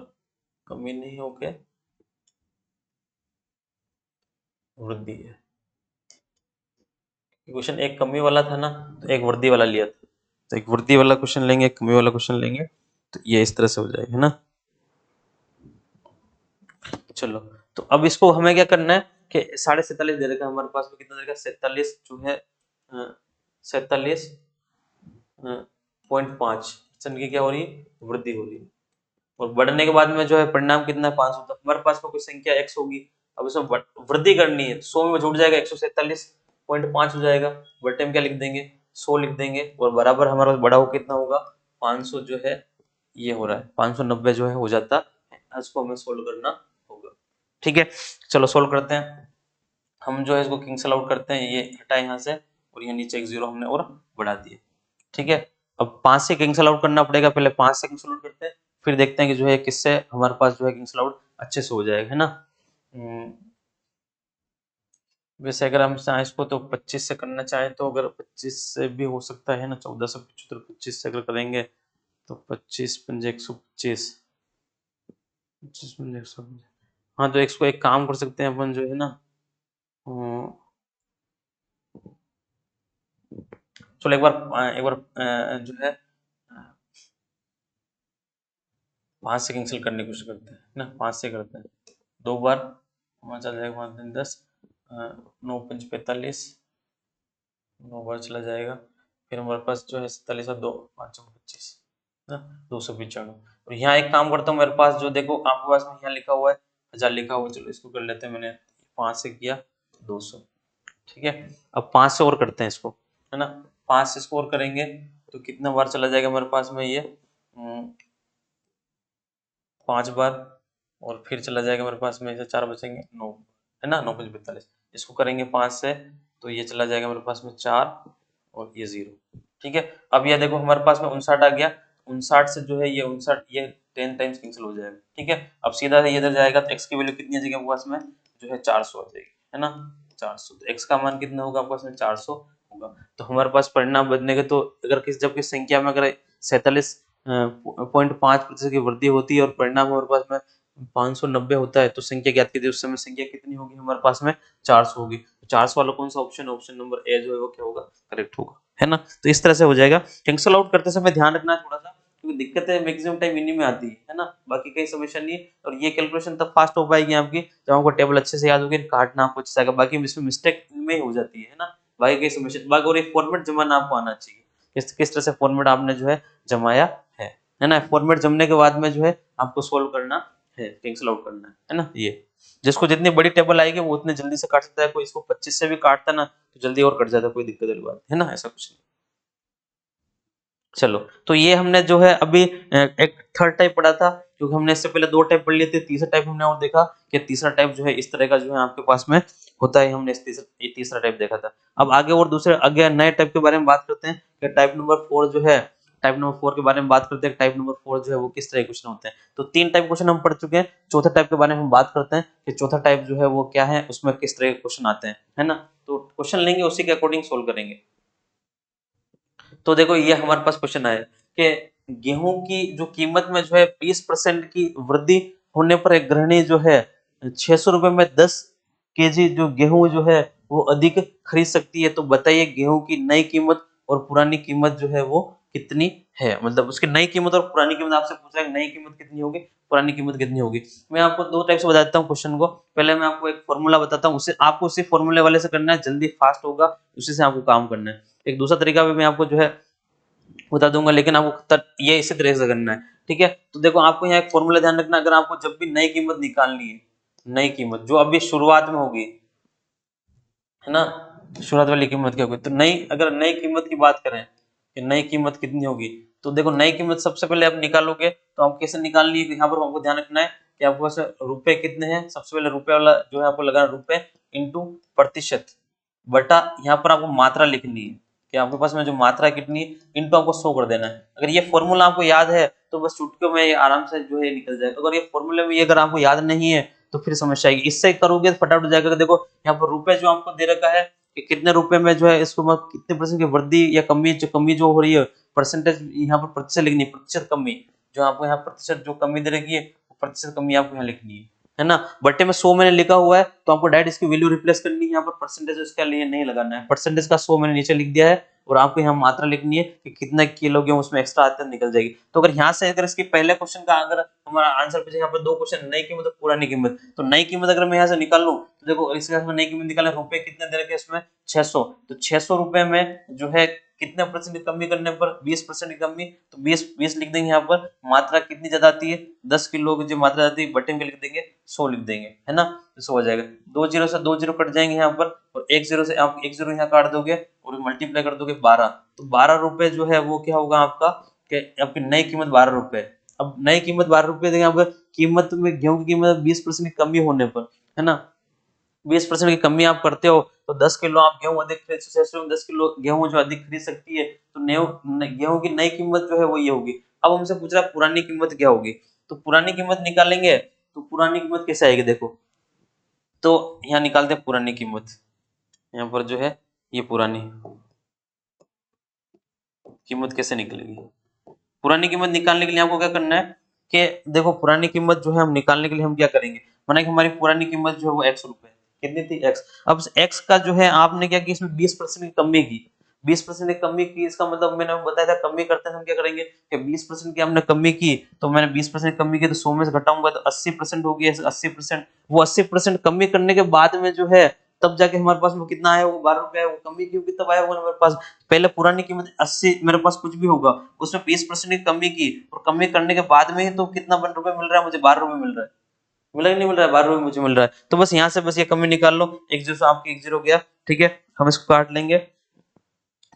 कमी नहीं होके वृद्धि है। क्वेश्चन एक कमी वाला था ना, तो एक वृद्धि वाला लिया था, तो एक वृद्धि वाला क्वेश्चन लेंगे, एक कमी वाला क्वेश्चन लेंगे, तो ये इस तरह से हो जाएगा, है ना। चलो, तो अब इसको हमें क्या करना है कि 47.5 दे रखा है हमारे पास में, कितना दे रखा है 47 जो है 47.5% की क्या हो रही है, वृद्धि हो रही है, और बढ़ने के बाद में जो है परिणाम कितना है 500, तो हमारे पास में कोई संख्या x होगी, अब इसमें वृद्धि करनी है, 100 में जुड़ जाएगा 147.5 हो जाएगा, बटे में क्या लिख देंगे 100 लिख देंगे, और बराबर हमारा बड़ा हो कितना होगा 500 जो है ये हो रहा है 590 जो है हो जाता है, इसको हमें सोल्व करना होगा, ठीक है। चलो सोल्व करते हैं, हम जो है इसको कैंसिल आउट करते हैं, ये हटा यहाँ से और यहाँ नीचे एक जीरो हमने और बढ़ा दिया, ठीक है। अब 5 से कैंसिल आउट करना पड़ेगा, पहले 5 से कैंसिल आउट करते हैं, फिर देखते हैं कि जो है किससे हमारे पास जो है कैंसिल आउट अच्छे से हो जाएगा, है ना। वैसे अगर हम चाहें इसको तो 25 से करना चाहें तो, अगर 25 से भी हो सकता है ना, 1475 25 से अगर करेंगे तो 25 पंजे 125, 25 पंजे 125, हाँ तो इसको एक काम कर सकते हैं अपन जो है ना, चलो एक बार जो है 5 से कैंसिल करने की कोशिश करते हैं ना, 5 से करते हैं, 2 बार हमारा चल जाएगा 5 दिन 10, 9 पंच 45, 9 बार चला जाएगा, फिर हमारे पास जो है 47 और 2 5 25 ना, 295। और यहाँ एक काम करता हूँ, मेरे पास जो देखो आपके पास में यहाँ लिखा हुआ है 1000 लिखा हुआ है, चलो इसको कर लेते हैं, मैंने 5 से किया 200, ठीक है। अब 5 से और करते हैं इसको, है ना, 5 से इसको और करेंगे तो कितना बार चला जाएगा हमारे पास में ये 5 बार, और फिर चला जाएगा मेरे पास में, से 4 बचेंगे 9, है ना, 9 5 45, इसको करेंगे 5 से तो ये चला जाएगा मेरे पास में 4 और ये 0, ठीक है। अब ये देखो हमारे पास में 59 आ गया, 59 से जो है ये 59 ये 10 टाइम्स कैंसिल हो जाएगा, ठीक है। अब सीधा से ये इधर जाएगा तो x की वैल्यू कितनी आ जाएगी आपके पास में, जो है 400 आ जाएगी, है ना, 400, तो x का मान कितना होगा आपके पास में 400 होगा, तो हमारे पास परिणाम बदलने के, तो अगर जब किस संख्या में अगर 47.5% की वृद्धि होती है और परिणाम हमारे पास में 590 होता है तो संख्या ज्ञात कीजिए। उस समय संख्या कितनी होगी हमारे पास में? 400 होगी। 400 वाला कौन सा ऑप्शन है? ऑप्शन नंबर ए जो है वो क्या होगा? करेक्ट होगा, है ना। तो इस तरह से हो जाएगा। कैंसल आउट करते समय ध्यान रखना है थोड़ा सा, क्योंकि दिक्कतें मैक्सिमम टाइम इन्हीं में आती है ना, बाकी कई समस्या नहीं है। और ये कैलकुलेशन तब फास्ट हो पाएगी आपकी जब आपको टेबल अच्छे से याद होगी, काटना आपको अच्छे से आएगा। बाकी इसमें मिस्टेक में हो जाती है ना, बाकी कई समस्या। बाकी और एक फॉर्मेट जमाना आपको आना चाहिए, किस तरह से फॉर्मेट आपने जो है जमाया है ना। फॉर्मेट जमने के बाद में जो है आपको सोल्व करना है, कैंसिल आउट करना है ना। ये जिसको जितनी बड़ी टेबल आएगी वो उतने जल्दी से काट सकता है। कोई इसको 25 से भी काटता ना तो जल्दी और कट जाता, कोई दिक्कत वाली बात है ना, ऐसा कुछ नहीं। चलो, तो ये हमने जो है अभी एक थर्ड टाइप पढ़ा था, क्योंकि हमने इससे पहले दो टाइप पढ़ लिए थे। तीसरा टाइप हमने और देखा कि तीसरा टाइप जो है इस तरह का जो है आपके पास में होता है। हमने ये तीसरा टाइप देखा था। अब आगे और दूसरे आगे नए टाइप के बारे में बात करते हैं कि टाइप नंबर 4 जो है, टाइप नंबर 4 के बारे में बात करते हैं। टाइप नंबर 4 जो है वो किस तरह के क्वेश्चन होते हैं। तो 3 टाइप क्वेश्चन हम पढ़ चुके हैं। चौथा टाइप के बारे में हम बात करते हैं कि चौथा टाइप जो है वो क्या है, उसमें किस तरह के क्वेश्चन आते हैं, है ना। तो क्वेश्चन लेंगे, उसी के अकॉर्डिंग सोल्व करेंगे। तो देखो ये हमारे पास क्वेश्चन आया कि गेहूं की जो कीमत में जो है 20% की वृद्धि होने पर एक गृहिणी जो है 600 रुपए में 10 केजी जो गेहूं जो है वो अधिक खरीद सकती है। तो बताइए गेहूं की नई कीमत और पुरानी कीमत जो है वो कितनी है। मतलब उसकी नई कीमत और पुरानी कीमत आपसे पूछा है, नई कीमत कितनी होगी, पुरानी कीमत कितनी होगी। मैं आपको दो टाइप से बता देता हूँ क्वेश्चन को। पहले मैं आपको एक फॉर्मूला बताता हूँ, उसे आपको उसी फॉर्मूले वाले से करना है, जल्दी फास्ट होगा, उसी से आपको काम करना है। एक दूसरा तरीका भी मैं आपको जो है बता दूंगा, लेकिन आपको ये इसी तरह से करना है, ठीक है। तो देखो आपको यहाँ एक फॉर्मूला ध्यान रखना, अगर आपको जब भी नई कीमत निकालनी है, नई कीमत जो अभी शुरुआत में होगी, है ना, शुरुआत वाली कीमत क्या होगी, तो नई अगर नई कीमत की बात करें कि नई कीमत कितनी होगी, तो देखो नई कीमत सबसे पहले आप निकालोगे तो आप कैसे निकालनी है, यहाँ पर आपको ध्यान रखना है कि आपके पास रुपए कितने हैं। सबसे पहले रुपए वाला जो है आपको लगाना रुपए इंटू प्रतिशत बटा यहाँ पर आपको मात्रा लिखनी है कि आपके पास में जो मात्रा कितनी है, इंटू आपको 100 कर देना है। अगर ये फॉर्मूला आपको याद है तो बस चुटकियों में ये आराम से जो है निकल जाएगा। अगर ये फॉर्मूले में ये अगर आपको याद नहीं है तो फिर समस्या आएगी। इससे करोगे तो फटाफट हो जाएगा। देखो यहाँ पर रुपए जो आपको दे रखा है कि कितने रुपए में जो है इसको कितने परसेंट की वृद्धि या कमी जो हो रही है, परसेंटेज यहाँ पर प्रतिशत लिखनी है, प्रतिशत कमी जो आपको यहाँ प्रतिशत जो कमी दे रखी है, प्रतिशत कमी आपको यहाँ लिखनी है ना। बट्टे में 100 मैंने लिखा हुआ है तो आपको डायरेक्ट इसकी वैल्यू रिप्लेस करनी है। यहाँ पर परसेंटेज इसके लिए नहीं लगाना है, परसेंटेज का 100 मैंने नीचे लिख दिया है और आपको यहाँ मात्रा लिखनी है कि कितना किलो गेहूं उसमें एक्स्ट्रा आते हैं, निकल जाएगी। तो अगर यहाँ से अगर इसके पहले क्वेश्चन का अगर हमारा आंसर पूछे, यहाँ पर दो क्वेश्चन, नई कीमत और पुरानी कीमत, तो नई कीमत अगर मैं यहाँ से निकाल लूँ तो देखो इसके नई कीमत निकालना, रुपए कितने दे रखे इसमें 600, तो 600 रुपए में जो है कितने परसेंट की कमी करने पर 20% की कमी, तो 20 लिख देंगे। यहाँ पर मात्रा कितनी ज्यादा आती है, 10 किलो की जो मात्रा आती है बटे में लिख देंगे 100 लिख देंगे, है ना। तो 100 हो जाएगा। 2 जीरो से 2 जीरो कट जाएंगे यहाँ पर, और 1 जीरो से आप 1 जीरो यहाँ काट दोगे और मल्टीप्लाई कर दोगे 12, तो 12 रुपए जो है वो क्या होगा आपका कि आपकी नई कीमत 12 रुपए। अब नई कीमत 12 रुपए देंगे आपको, कीमत में गेहूं की कीमत 20% की कमी होने पर, है ना, 20% की कमी आप करते हो तो 10 किलो आप गेहूं अधिक खरीद, 10 किलो गेहूं जो अधिक खरीद सकती है, तो गेहूं की नई कीमत जो है वो ये होगी। अब हमसे पूछ रहा है पुरानी कीमत क्या होगी, तो पुरानी कीमत निकालेंगे तो पुरानी कीमत कैसे आएगी, देखो तो यहाँ निकालते हैं पुरानी कीमत। यहाँ पर जो है ये पुरानी कीमत कैसे निकलेगी। पुरानी कीमत निकालने के लिए आपको क्या करना है कि देखो पुरानी कीमत जो है हम निकालने के लिए हम क्या करेंगे, माना कि हमारी पुरानी कीमत जो है वो x रुपए, कितनी थी x। अब x का जो है आपने क्या की इसमें 20% की कमी की, 20% की कमी की, इसका मतलब मैंने बताया था कमी करते हैं हम क्या करेंगे कि 20% की हमने कमी की, तो मैंने 20% कमी की तो 100 में से घटाऊंगा तो 80% होगी। 80% वो 80% कमी करने के बाद में जो है तब जाके हमारे पास में कितना आया, वो 12 रुपए है। वो कमी क्योंकि तब आया होगा हमारे पास, पहले पुरानी कीमत 80 मेरे पास कुछ भी होगा, उसमें 20% की कमी की और कमी करने के बाद में ही तो कितना रुपए मिल रहा है मुझे, 12 रुपए मिल रहा है, मिला नहीं मिल रहा है, 12 रुपए मुझे मिल रहा है। तो बस यहाँ से बस ये कमी निकाल लो, एक जीरो से आपकी एक जीरो गया, ठीक है। हम इसको काट लेंगे,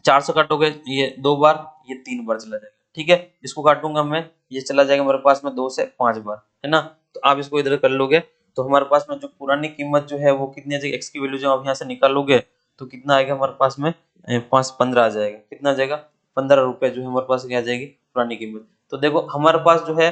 400 काटोगे ये 2 बार, ये 3 बार चला जाएगा, ठीक है। इसको काटूंगा मैं, ये चला जाएगा मेरे पास में 2 से 5 बार, है ना। तो आप इसको इधर कर लोगे तो हमारे पास में जो पुरानी कीमत जो है वो कितनी आ जाएगी, एक्स की वैल्यू जो आप यहाँ से निकालोगे तो कितना आएगा हमारे पास में 5 15 आ जाएगा। कितना आ जाएगा, 15 रुपए जो है हमारे पास क्या आ जाएगी पुरानी कीमत। तो देखो हमारे पास जो है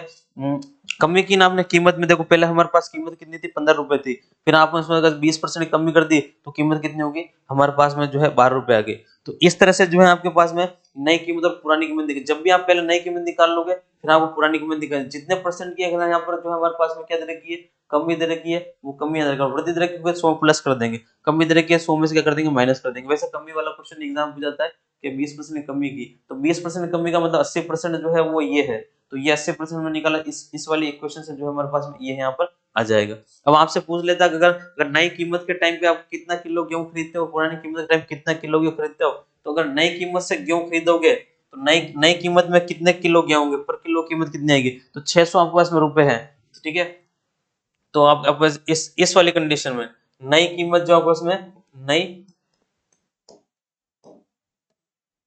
कमी की ना आपने कीमत में, देखो पहले हमारे पास कीमत कितनी थी, 15 रुपए थी, फिर आपने उसमें अगर 20% कमी कर दी तो कीमत कितनी होगी, हमारे पास में जो है 12 रुपए आ गई। तो इस तरह से जो है आपके पास में नई कीमत और पुरानी कीमत देखिए, जब भी आप पहले नई कीमत निकाल लोगे फिर आपको पुरानी कीमत निकाल, जितने परसेंट की यहाँ पर जो है हमारे पास में क्या दे रखी है, कमी दे रखी है, वो कमी दे रखी है, वृद्धि दे रखी है 100 प्लस कर देंगे, कमी दे रखी है 100 में से क्या कर देंगे, माइनस कर देंगे। वैसे कमी वाला क्वेश्चन एग्जाम पूछ जाता है कि 20% कमी की, तो 20% कमी का मतलब 80% जो है वो ये है, तो ये 80% में निकाला, इस वाली इक्वेशन से जो है हमारे पास में ये यहाँ पर आ जाएगा। अब आपसे पूछ लेता है अगर नई कीमत के टाइम पे आप कितना किलो गेहूं खरीदते हो, पुरानी कीमत के टाइम कितना किलो गेहूं खरीदते हो, तो अगर नई कीमत से गेहूं खरीदोगे तो नई नई कीमत में कितने किलो गेहूं होंगे, पर किलो कीमत कितनी आएगी, तो 600 आपके पास में रुपए है, ठीक है। तो आप आपके पास इस वाली कंडीशन में नई कीमत जो आपके पास में नई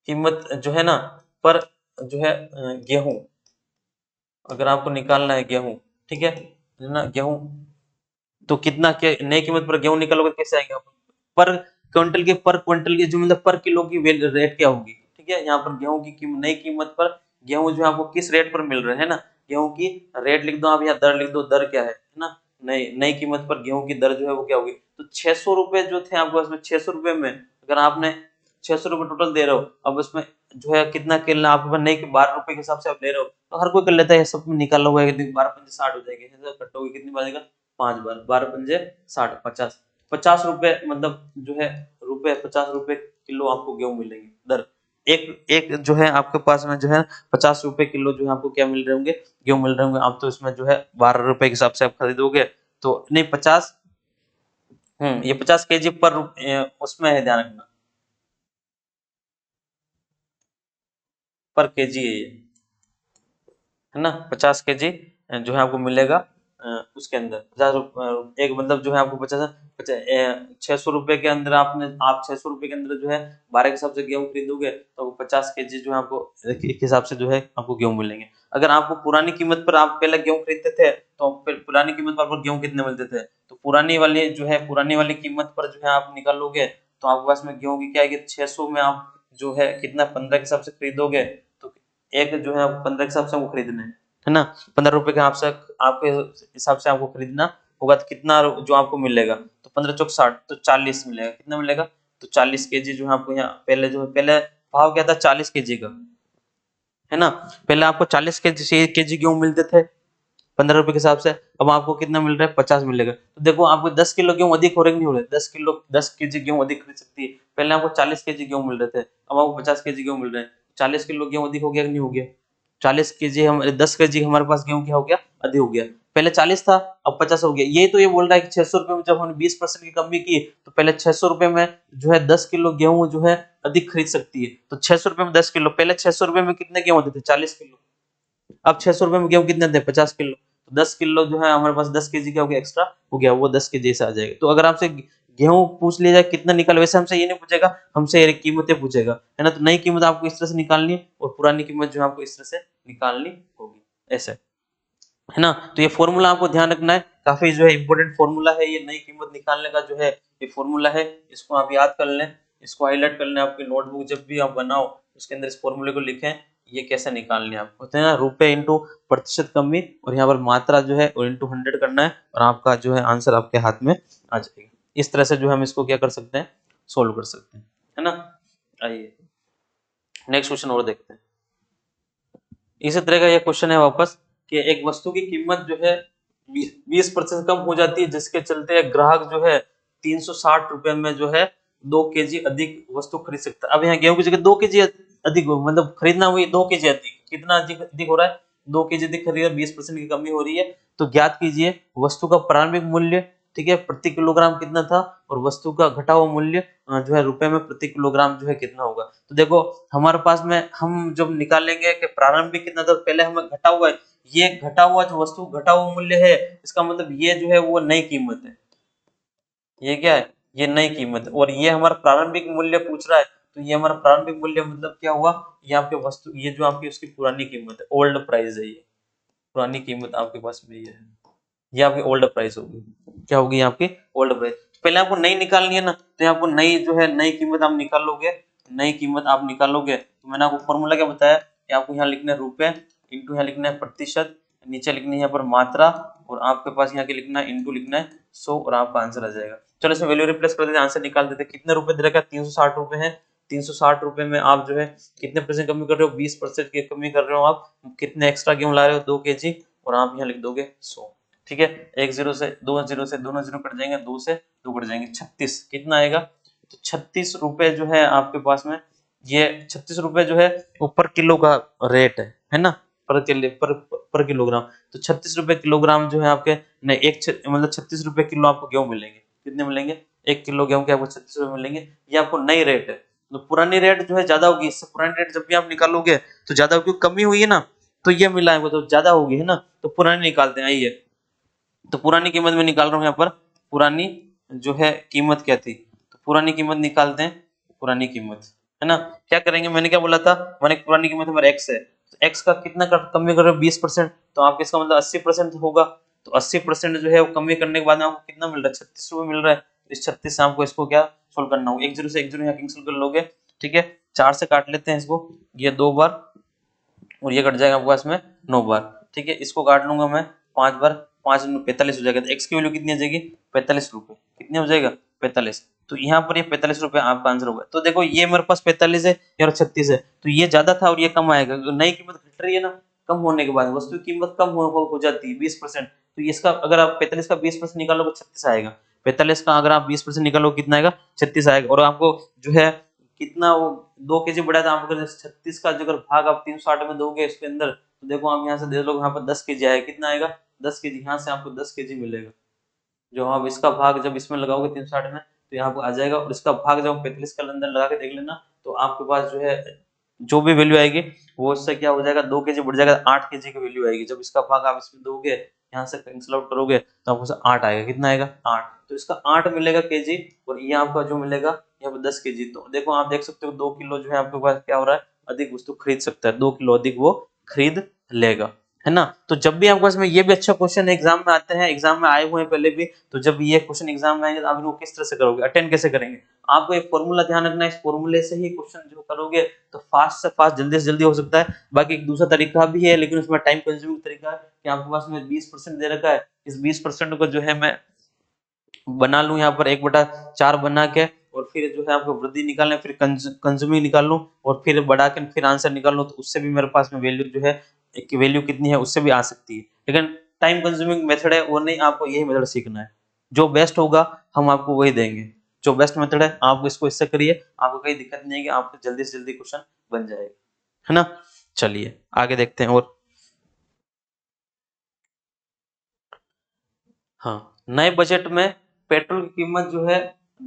कीमत जो है ना, पर जो है गेहूं, अगर आपको निकालना है गेहूं, ठीक है ना, गेहूं तो कितना क्या नई कीमत पर गेहूं निकालोगे तो कैसे आएगा, पर क्विंटल की जो मतलब पर किलो की रेट क्या होगी, ठीक है। यहाँ पर गेहूं की नई कीमत पर गेहूं जो आपको किस रेट पर मिल रहा है ना, गेहूं की रेट लिख दो आप, यहाँ दर लिख दो, दर क्या है ना, नई नई कीमत पर गेहूं की दर जो है वो क्या होगी, तो 600 रुपए जो थे आपके पास में, 600 रुपए में अगर आपने 600 रुपए टोटल दे रहे हो, अब उसमें जो है कितना किलो आपके पास नहीं, 12 रुपए के हिसाब से आप ले रहे हो, तो हर कोई कर लेता है, सब में निकाला हुआ है, 12 पंजे 60 हो जाएंगे, कटोगे कितनी बार, 5 बार, 12 पंजे 60, 50, 50 रुपए मतलब जो है रुपए, 50 रुपए किलो आपको गेहूं मिलेंगे दर, एक एक जो है आपके पास में जो है 50 रुपए किलो जो है आपको क्या मिल रहे होंगे, गेहूं मिल रहे होंगे। आप तो इसमें जो है 12 रुपए के हिसाब से आप खरीदोगे, तो नहीं 50, ये 50 केजी पर उसमें है, ध्यान रखना पर केजी है ये, है ना, 50 केजी जो है आपको मिलेगा उसके अंदर 50 एक मतलब जो है आपको 600 रुपए के अंदर आप 600 रुपए के अंदर जो है 12 के हिसाब से गेहूं खरीदोगे तो 50 केजी जो है आपको एक हिसाब से जो है आपको गेहूं मिलेंगे। अगर आपको पुरानी कीमत पर आप पहले गेहूं खरीदते थे तो फिर पुरानी कीमत पर आपको गेहूं कितने मिलते थे, तो पुरानी वाली जो है पुरानी वाली कीमत पर जो है आप निकालोगे तो आपके पास में गेहूं की क्या है, 600 में आप जो है कितना 15 के हिसाब से खरीदोगे, तो एक जो है 15 के हिसाब से आपको खरीदना है ना, 15 रुपए के आपके हिसाब से आपको खरीदना होगा, तो कितना जो आपको मिलेगा, तो 15 चौक 60, तो 40 मिलेगा, कितना मिलेगा, तो 40 केजी जो है आपको यहाँ पहले जो है पहले भाव क्या था 40 केजी का, है ना, पहले आपको 40 केजी गेहूं मिलते थे 15 रुपए के हिसाब से, अब आपको कितना मिल रहा है 50 मिलेगा, तो देखो आपको 10 किलो गेहूं अधिक हो रहे नहीं हो रहे, 10 केजी गेहूं अधिक खरीद सकती है, पहले आपको 40 केजी गेहूं मिल रहे थे, अब आपको 50 केजी गेहूं मिल रहे हैं, 40 किलो गेहूं अधिक हो गया कि नहीं हो गया, 40 केजी हम 10 केजी हमारे पास गेहूं क्या हो गया, अधिक हो गया, पहले 40 था अब 50 हो गया। ये तो ये बोल रहा है कि 600 रुपए में जब हमने 20% की कमी की तो पहले 600 रुपए में जो है 10 किलो गेहूं जो है अधिक खरीद सकती है, तो 600 रुपए में 10 किलो, पहले 600 रुपए में कितने गेहूं होते थे 40 किलो, अब 600 रुपए में गेहूं कितने थे 50 किलो, तो 10 किलो जो है हमारे पास 10 केजी क्या हो गया एक्स्ट्रा हो गया, वो 10 केजी से आ जाएगा। तो अगर आपसे गेहूं पूछ लिया जाए कितना निकाल, वैसे हमसे ये नहीं पूछेगा, हमसे ये कीमतें पूछेगा, है ना, तो नई कीमत आपको इस तरह से निकालनी है और पुरानी कीमत जो है आपको इस तरह से निकालनी होगी, ऐसे, है ना। तो ये फॉर्मूला आपको ध्यान रखना है, काफी जो है इंपॉर्टेंट फॉर्मूला है ये, नई कीमत निकालने का जो है ये फॉर्मूला है, इसको आप याद कर लें, इसको हाईलाइट कर लें, आपकी नोटबुक जब भी आप बनाओ उसके अंदर इस फॉर्मूले को लिखें, ये कैसे निकालनी है आपको, तो है ना, रुपए इंटू प्रतिशत कमी और यहाँ पर मात्रा जो है और इंटू 100 करना है और आपका जो है आंसर आपके हाथ में आ जाएगा। इस तरह से जो हम इसको क्या कर सकते हैं, सोल्व कर सकते हैं, है ना। आइए नेक्स्ट क्वेश्चन और देखते हैं। इसी तरह का ये क्वेश्चन है वापस कि एक वस्तु की कीमत जो है 20% कम हो जाती है जिसके चलते एक ग्राहक जो है 360 रुपए में जो है 2 केजी अधिक वस्तु खरीद सकता है। अब यहाँ गेहूं की जगह 2 केजी अधिक मतलब खरीदना हुई 2 केजी अधिक, कितना अधिक अधिक हो रहा है 2 केजी अधिक खरीदा, 20% की कमी हो रही है, तो ज्ञात कीजिए वस्तु का प्रारंभिक मूल्य, ठीक है, प्रति किलोग्राम कितना था और वस्तु का घटा हुआ मूल्य जो है रुपए में प्रति किलोग्राम जो है कितना होगा। तो देखो हमारे पास में हम जब निकालेंगे कि प्रारंभिक कितना था, पहले हमें घटा हुआ है, ये घटा हुआ जो वस्तु घटा हुआ मूल्य है इसका मतलब ये जो है वो नई कीमत है, ये क्या है, ये नई कीमत है, और ये हमारा प्रारंभिक मूल्य पूछ रहा है, तो ये हमारा प्रारंभिक मूल्य मतलब क्या हुआ, ये आपके वस्तु ये जो आपकी उसकी पुरानी कीमत है, ओल्ड प्राइस है, ये पुरानी कीमत आपके पास में ये है, ये आपकी ओल्ड प्राइस होगी, क्या होगी आपकी ओल्ड प्राइस। पहले आपको नई निकालनी है ना, तो आपको नई जो है नई कीमत आप निकालोगे, नई कीमत आप निकालोगे, तो मैंने आपको फॉर्मूला क्या बताया कि आपको यहाँ लिखना है रुपए इंटू यहाँ लिखना है प्रतिशत, नीचे लिखनी है यहाँ पर मात्रा, और आपके पास यहाँ के लिखना है इंटू लिखना है 100 और आपका आंसर आ जाएगा। चलो इसमें वैल्यू रिप्लेस कर देते हैं, आंसर निकाल देते हैं। कितने रुपए दे रखा है? 360 रुपए है। 360 रुपए में आप जो है कितने परसेंट कमी कर रहे हो? 20% की कमी कर रहे हो आप। कितने एक्स्ट्रा गेहूं ला रहे हो? 2 kg, और आप यहाँ लिख दोगे 100। ठीक है, एक जीरो से दोनों जीरो कट जाएंगे, 2 से 2 कट जाएंगे, 36 कितना आएगा? तो 36 रुपए जो है आपके पास में, ये 36 रुपए जो है वो पर किलो का रेट है ना, पर किलोग्राम। तो 36 रुपए किलोग्राम जो है आपके, नहीं मतलब 36 रुपए किलो आपको गेहूं मिलेंगे। कितने मिलेंगे? 1 किलो गेहूं के आपको 36 रुपए मिलेंगे। ये आपको नई रेट है। तो पुरानी रेट जो है ज्यादा होगी, इससे पुरानी रेट जब भी आप निकालोगे तो ज्यादा होगी, कमी हुई है ना, तो ये मिला है तो ज्यादा होगी, है ना। तो पुरानी निकालते हैं, आइए। तो पुरानी कीमत में निकाल रहा हूँ यहाँ पर, पुरानी जो है कीमत क्या थी, तो पुरानी कीमत निकालते हैं। पुरानी कीमत, है ना, क्या करेंगे? मैंने क्या बोला था? मैंने पुरानी कीमत हमारा एक्स है, तो एक्स का कितना कमी कर रहे हो? 20%, तो आपके इसका मतलब 80% होगा। तो 80% जो है वो कमी करने के बाद में आपको कितना मिल रहा है? 36 रुपए मिल रहा है। इस 36 से आपको इसको क्या सोल्व करना होगा? 1 0 से 1 0 यहाँ कैंसिल कर लोगे, ठीक है। 4 से काट लेते हैं इसको, ये 2 बार, और ये कट जाएगा आपके पास में 9 बार, ठीक है। इसको काट लूंगा मैं 5 बार, 5 45 हो जाएगा। तो एक्स की वैल्यू कितनी आ जाएगी? 45 रुपए। कितने हो जाएगा? 45। तो यहाँ पर ये 45 रुपए आपका आंसर होगा। तो देखो ये मेरे पास 45 है और 36 है, तो ये ज्यादा था और ये कम आएगा। तो नई कीमत घट रही है ना, कम होने के बाद वस्तु की कीमत कम हो जाती है 20%। तो इसका अगर आप 45 का 20% निकालोगे 36 आएगा। 45 का अगर आप 20% निकालोगे कितना आएगा? 36 आएगा। और आपको जो है कितना वो 2 kg बढ़ा था, आप अगर 36 का जो अगर भाग आप 360 में दोगे इसके अंदर, तो देखो आप यहाँ से दे लोगे, यहाँ पर 10 kg आएगा। कितना आएगा? 10 kg। यहाँ से आपको 10 kg मिलेगा। जो आप इसका भाग जब इसमें लगाओगे 360 में, तो यहाँ पर आ जाएगा। और इसका भाग जब 45 का अंदर लगा के देख लेना, तो आपके पास जो है जो भी वैल्यू आएगी वो उससे क्या हो जाएगा? 2 kg बढ़ जाएगा, 8 kg की वैल्यू आएगी। जब इसका भाग आप इसमें दोगे, यहाँ से कैंसिल आउट करोगे, तो आपको 8 आएगा। कितना आएगा? 8। तो इसका 8 मिलेगा केजी, और ये आपका जो मिलेगा यहाँ पर 10 kg। तो देखो आप देख सकते हो 2 किलो जो है आपके पास क्या हो रहा है? अधिक वस्तु खरीद सकता है, 2 किलो अधिक वो खरीद लेगा, है ना। तो जब भी आपके पास में ये भी अच्छा क्वेश्चन एग्जाम में आते हैं, एग्जाम में आए हुए हैं पहले भी, तो जब ये क्वेश्चन एग्जाम में आएंगे तो आप इनको किस तरह से करोगे, अटेंड कैसे करेंगे? आपको एक फॉर्मूला ध्यान रखना है, इस फॉर्मूले से ही क्वेश्चन जो करोगे तो फास्ट से फास्ट, जल्दी से जल्दी हो सकता है। बाकी एक दूसरा तरीका भी है, लेकिन उसमें टाइम कंज्यूमिंग तरीका है कि आपके पास में 20% दे रखा है, इस 20% को जो है मैं बना लूं यहाँ पर 1/4 बना के, और फिर जो है आपको वृद्धि निकालना है, फिर कंज्यूमिंग निकाल लूं, और फिर बढ़ा के फिर आंसर निकाल लूं, तो उससे भी मेरे पास में वैल्यू जो है, वैल्यू कितनी है उससे भी आ सकती है। लेकिन टाइम कंज्यूमिंग मेथड है वो नहीं, आपको यही मेथड सीखना है। जो बेस्ट होगा हम आपको वही देंगे। जो बेस्ट मेथड है आप इसको इससे करिए, आपको कोई दिक्कत नहीं है कि आपको जल्दी से जल्दी क्वेश्चन बन जाएगा, है ना। चलिए आगे देखते हैं। और हाँ, नए बजट में पेट्रोल की कीमत जो है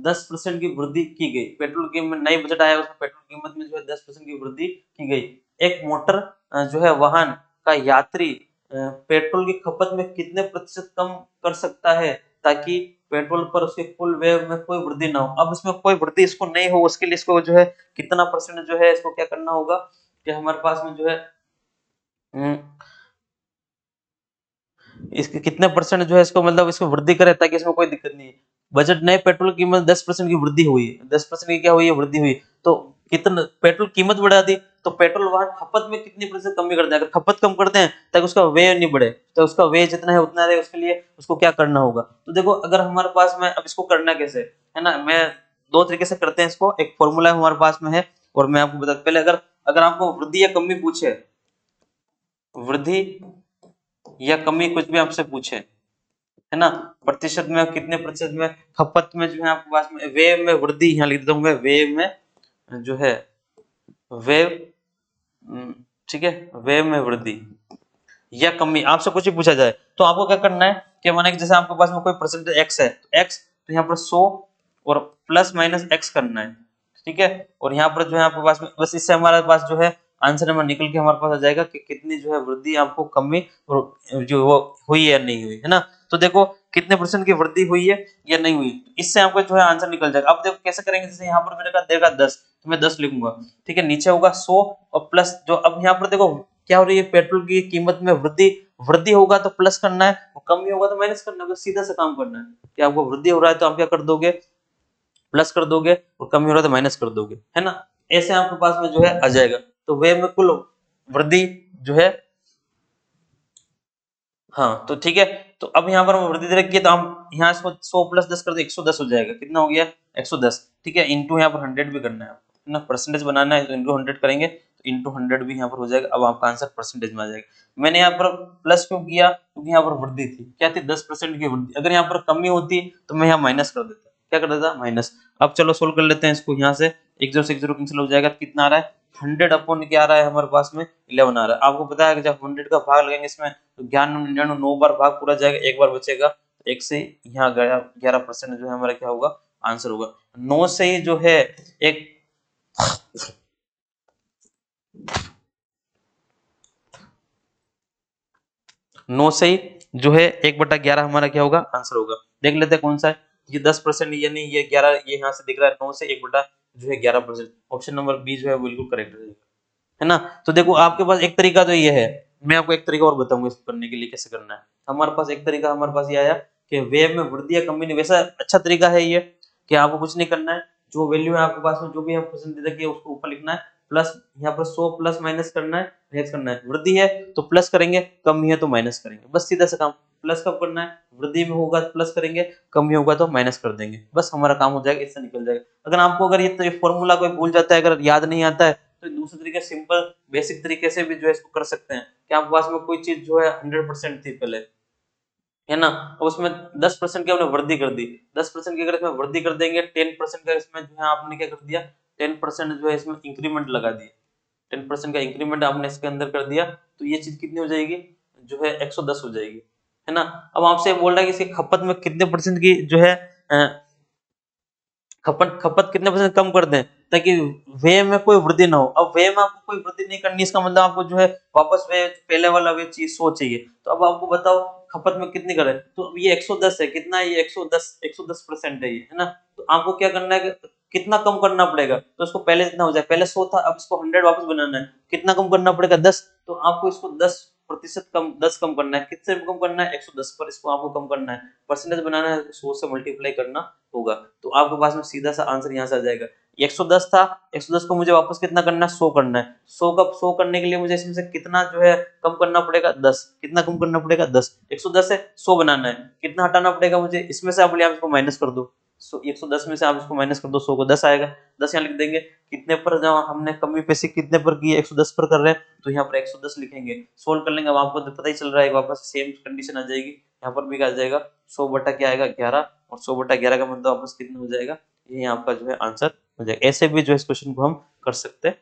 10% की वृद्धि की गई। पेट्रोल की नई बजट आया, उसमें पेट्रोल की कीमत में जो है 10% की वृद्धि की गई। एक मोटर जो है वाहन का यात्री पेट्रोल की खपत में कितने प्रतिशत कम कर सकता है, ताकि पेट्रोल पर उसके कुल व्यय में कोई वृद्धि ना हो। अब इसमें कोई वृद्धि इसको नहीं हो, उसके लिए इसको जो है कितना परसेंट जो है इसको क्या करना होगा कि हमारे पास में जो है इसके कितने परसेंट जो है इसको मतलब इसको वृद्धि करे, ताकि इसमें कोई दिक्कत नहीं है। बजट नए पेट्रोल की कीमत 10% की वृद्धि हुई है, 10% की क्या हुई है? वृद्धि हुई। तो कितना पेट्रोल कीमत बढ़ा दी, तो पेट्रोल वाहन खपत में कितनी प्रतिशत कमी कर दें? अगर खपत कम करते हैं ताकि उसका व्यय नहीं बढ़े, तो उसका व्यय जितना है उतना रहे, उसके लिए उसको क्या करना होगा? तो देखो अगर हमारे पास में, अब इसको करना कैसे है ना, मैं दो तरीके से करते हैं इसको। एक फॉर्मूला हमारे पास में है, और मैं आपको बता, पहले अगर अगर आपको वृद्धि या कमी पूछे, वृद्धि या कमी कुछ भी आपसे पूछे, है ना, प्रतिशत में कितने प्रतिशत में खपत में जो है आपके पास में व्यय में वृद्धि, यहाँ लिख देता हूं मैं व्यय में जो है व्यय, ठीक है, व्यय में वृद्धि या कमी, आपसे कुछ भी पूछा जाए तो आपको क्या करना है कि माने कि जैसे आपके पास में कोई परसेंटेज एक्स है, तो एक्स तो यहाँ पर 100 और प्लस माइनस एक्स करना है, ठीक है। और यहाँ पर जो है आपके पास में बस इससे हमारे पास जो है आंसर नंबर निकल के हमारे पास आ जाएगा कि कितनी जो है वृद्धि आपको कमी और जो वो हुई है या नहीं हुई, है ना। तो देखो कितने परसेंट की वृद्धि हुई है या नहीं हुई, इससे आपको जो है आंसर निकल जाएगा। अब देखो कैसे करेंगे, जैसे यहाँ पर मैंने कहा देगा 10, तो मैं 10 लिखूंगा, ठीक है। नीचे होगा 100 और प्लस जो, अब यहाँ पर देखो क्या हो रही है, पेट्रोल की कीमत में वृद्धि, वृद्धि होगा तो प्लस करना है, और कमी होगा तो माइनस करना है, सीधा सा काम करना है कि आपको वृद्धि हो रहा है तो आप क्या कर दोगे, प्लस कर दोगे, और कमी हो रहा है तो माइनस कर दोगे, है ना। ऐसे आपके पास में जो है आ जाएगा। तो वे में कुल वृद्धि जो है हाँ तो ठीक है, तो अब यहाँ पर हम वृद्धि दे रखी है, तो हम यहाँ इसको 100 प्लस 10 कर दो 110 हो जाएगा। कितना हो गया 110। ठीक है, इंटू यहाँ पर 100 भी करना है आपको, है ना, परसेंटेज बनाना है तो इंटू 100 करेंगे तो इंटू 100 भी यहाँ पर हो जाएगा। अब आपका आंसर परसेंटेज में आ जाएगा। मैंने यहाँ पर प्लस क्यों किया, क्योंकि यहाँ पर वृद्धि थी, क्या थी 10% की वृद्धि। अगर यहाँ पर कमी होती तो मैं यहाँ माइनस कर देता, क्या कर देता माइनस। अब चलो सोल्व कर लेते हैं इसको, यहाँ से 1 0 से 1 0 कैंसिल हो जाएगा, कितना आ रहा है 100 अपॉन क्या आ रहा है हमारे पास में 11 आ रहा है। आपको पता है कि जब 100 का भाग लगेंगे इसमें तो 99 9 बार भाग पूरा जाएगा, एक बार बचेगा, तो एक से यहाँ 11% जो है हमारा क्या होगा आंसर होगा। 9 से ही जो है एक 9 से ही जो है 1/11 हमारा क्या होगा आंसर होगा। देख लेते हैं कौन सा है, ये 10% यानी ये 11, ये यहाँ से दिख रहा है 9 से 1 बटा जो है 11%। ऑप्शन नंबर बी जो है बिल्कुल करेक्ट रहेगा, है ना। तो देखो आपके पास एक तरीका तो ये है, मैं आपको एक तरीका और बताऊंगा इसको करने के लिए कैसे करना है। हमारे पास एक तरीका हमारे पास ये आया कि वेव में वृद्धि या कमी नहीं, वैसा अच्छा तरीका है ये कि आपको कुछ नहीं करना है, जो वैल्यू है आपके पास में जो भी है पसंदीदा की उसको ऊपर लिखना है, प्लस यहाँ पर 100 प्लस माइनस करना है, माइनस करना है। वृद्धि है तो प्लस करेंगे, कमी है तो माइनस करेंगे, बस सीधा सा काम। प्लस कब करना है, वृद्धि में होगा तो प्लस करेंगे, कमी होगा तो माइनस कर देंगे, बस हमारा काम हो जाएगा, इससे निकल जाएगा। अगर आपको अगर ये फॉर्मूला कोई भूल जाता है, अगर याद नहीं आता है, तो दूसरे तरीके सिंपल बेसिक तरीके से भी जो है इसको कर सकते हैं कि आपके पास में कोई चीज जो है 100% थी पहले, है ना, और उसमें 10% की हमने वृद्धि कर दी, 10% की अगर इसमें वृद्धि कर देंगे, 10% का इसमें जो है आपने क्या कर दिया 10% जो है इसमें इंक्रीमेंट लगा दिया, 10% का इंक्रीमेंट आपने इसके अंदर कर दिया, तो ये चीज कितनी हो जाएगी जो है 110 हो जाएगी, है ना। अब आपसे बोल रहा है कि इसकी खपत में कितने परसेंट की जो है खपत खपत कितने परसेंट कम कर दें ताकि व्यय में कोई वृद्धि ना हो। अब व्यय में आपको कोई वृद्धि नहीं करनी, इसका मतलब आपको जो है वापस व्यय पहले वाला व्यय चीज सो चाहिए। तो अब आपको बताओ खपत में कितनी करें, तो अब ये 110 है, कितना है ये 110% है ये, है ना। तो आपको क्या करना है कि कितना कम करना पड़ेगा, तो इसको पहले जितना हो जाए, पहले 100 था अब इसको 100 वापस बनाना है, कितना कम करना पड़ेगा 10, तो आपको इसको 10% कम 10 कम करना है, कितने कम करना है 110 पर, इसको आपको कम करना है, परसेंटेज बनाना है 100 से मल्टीप्लाई करना होगा, तो आपके पास में सीधा सा आंसर यहाँ से आ जाएगा। 110 था, 110 को मुझे वापस कितना करना है 100 करना है, 100 का 100 करने के लिए मुझे इसमें से कितना जो है कम करना पड़ेगा 10, कितना कम करना पड़ेगा 10, 110 है 100 बनाना है, कितना हटाना पड़ेगा मुझे, इसमें से आप इसको माइनस कर दो, 110 में से आप इसको माइनस कर दो 100 को, 10 आएगा, 10 यहाँ लिख देंगे, कितने पर जब हमने कमी पैसे कितने पर की 110 पर कर रहे हैं तो यहाँ पर 110 लिखेंगे, सोल्व कर लेंगे, अब आपको तो पता ही चल रहा है वापस सेम कंडीशन आ जाएगी, यहाँ पर भी आ जाएगा 100 बटा क्या आएगा 11, और 100 बटा 11 का मतलब वापस कितना हो जाएगा, ये आपका जो है आंसर हो जाएगा। ऐसे भी जो इस क्वेश्चन को हम कर सकते हैं,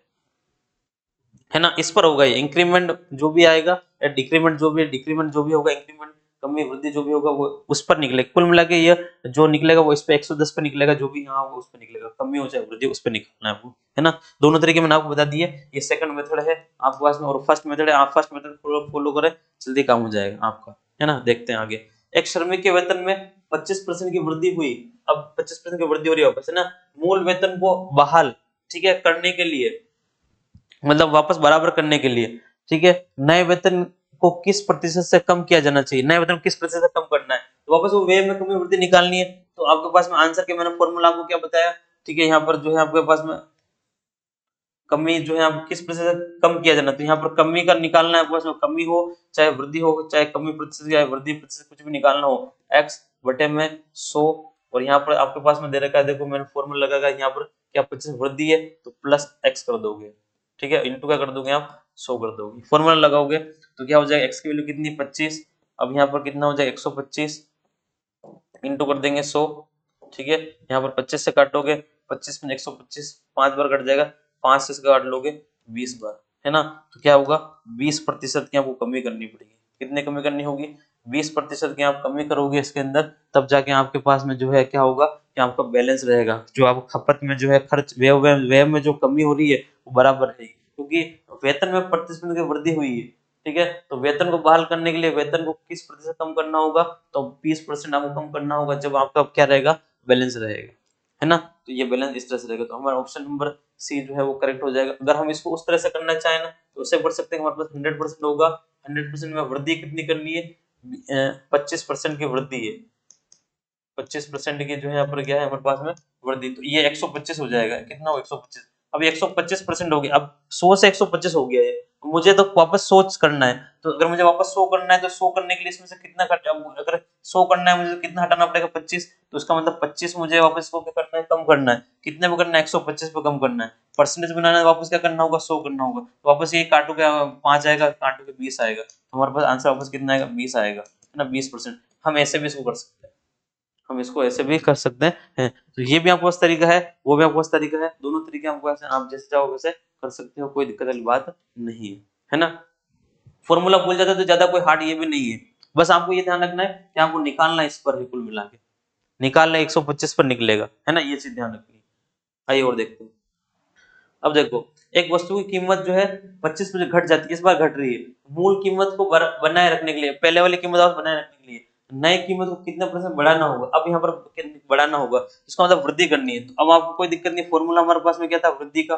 है ना। इस पर होगा ये इंक्रीमेंट जो भी आएगा या डिक्रीमेंट जो भी है, डिक्रीमेंट जो भी होगा, इंक्रीमेंट कमी वृद्धि जो भी होगा वो उस पर निकलेगा, कुल मिला के ये जो निकलेगा वो इस पे 110 पे निकलेगा, जो भी यहाँ होगा उस पे निकलेगा, कमी हो चाहे वृद्धि उस पे निकलना है आपको, है ना। दोनों तरीके मैंने आपको बता दिए, ये सेकंड मेथड है आपके पास में, और फर्स्ट मेथड है, आप फर्स्ट मेथड फॉलो करें जल्दी काम हो जाएगा आपका, है ना। देखते हैं आगे, एक श्रमिक के वेतन में 25% की वृद्धि हुई, अब 25% की वृद्धि हो रही है वापस, है ना, मूल वेतन को बहाल, ठीक है, करने के लिए, मतलब वापस बराबर करने के लिए, ठीक है, नए वेतन को किस प्रतिशत से कम किया जाना चाहिए, नए वेतन को किस प्रतिशत से कम करना है, तो वापस वो वे में कमी वृद्धि निकालनी है, तो आपके पास में आंसर के मैंने फॉर्मूला आपको क्या बताया, ठीक है, यहाँ पर जो है आपके पास में कमी जो है आप किस प्रतिशत कम किया जाना, तो यहाँ पर कमी का निकालना है, आपके पास में कमी हो चाहे वृद्धि हो, चाहे कमी प्रतिशत या वृद्धि प्रतिशत कुछ भी निकालना हो, x बटे में 100, और यहाँ पर आपके पास में दे रखा है, देखो मैंने फॉर्मूला लगाया यहाँ पर, क्या 25 वृद्धि है तो प्लस x कर दोगे, ठीक है, इंटू क्या कर दोगे आप 100 कर दोगे, फॉर्मूला लगाओगे तो क्या हो जाएगा x की वैल्यू कितनी 25, अब यहाँ पर कितना हो जाएगा 125 इंटू कर देंगे 100, ठीक है, यहाँ पर 25 से काटोगे, 25 में 125 5 बार कट जाएगा, 5 से काट लोगे 20 बार, है ना, तो क्या होगा 20% की आपको कमी करनी पड़ेगी, कितने कमी करनी होगी 20% की आप कमी करोगे इसके अंदर, तब जाके आपके पास में जो है क्या होगा कि आपका बैलेंस रहेगा, जो आप खपत में जो है खर्च व्यय में जो कमी हो रही है वो बराबर रहेगी, क्योंकि वेतन में 25% की वृद्धि हुई है, ठीक है, तो वेतन को बहाल करने के लिए वेतन को किस प्रतिशत कम करना होगा, तो 20% आपको कम करना होगा, जब आपका क्या रहेगा बैलेंस रहेगा, है ना, तो ये बैलेंस इस तरह से रहेगा, तो हमारा ऑप्शन नंबर सी जो है वो करेक्ट हो जाएगा। अगर हम इसको उस तरह से करना चाहें ना तो उससे कर सकते हैं, हमारे पास 100% होगा, 100% में वृद्धि कितनी करनी है 25% की वृद्धि है, 25% की जो है यहाँ पर क्या है हमारे पास में वृद्धि, तो ये 125 हो जाएगा, कितना हो 125, अब 125% हो गया, अब 100 से 125 हो गया है, मुझे तो वापस सोच करना है, तो अगर मुझे वापस 100 करना है तो 100 करने के लिए इसमें से कितना अगर 100 करना है मुझे तो कितना हटाना पड़ेगा 25, तो इसका मतलब 25 मुझे वापस को क्या करना है, कम करना है। कितने पे करना है, 125 पे कम करना है। परसेंटेज बनाना है, वापस क्या करना होगा, 100 करना होगा। तो वापस ये काटो क्या 5 आएगा, काटो के 20 आएगा, तो हमारे पास आंसर वापस कितना आएगा, 20 आएगा, है ना, 20%। हम ऐसे भी इसको कर सकते हैं, हम इसको ऐसे भी कर सकते हैं। तो ये भी आपके पास तरीका है, वो भी आपके पास तरीका है, दोनों तरीके आपके पास हैं, आप जैसे चाहो वैसे कर सकते हो, कोई दिक्कत वाली बात नहीं है ना। फॉर्मूला भूल जाते तो ज्यादा कोई हार्ड ये भी नहीं है, बस आपको ये ध्यान रखना है कि आपको निकालना है इस पर ही, कुल मिला के निकालना 125 पर निकलेगा, है ना, ये चीज ध्यान रखनी है। आइए और देखते हैं। अब देखो, एक वस्तु की कीमत जो है 25% घट जाती है, इस बार घट रही है। मूल कीमत को बनाए रखने के लिए, पहले वाली कीमत और बनाए रखने के लिए नई कीमत को कितना परसेंट बढ़ाना होगा, अब यहाँ पर बढ़ाना होगा, इसका मतलब वृद्धि करनी है। तो अब आपको कोई दिक्कत नहीं, फॉर्मूला हमारे पास में क्या था, वृद्धि का,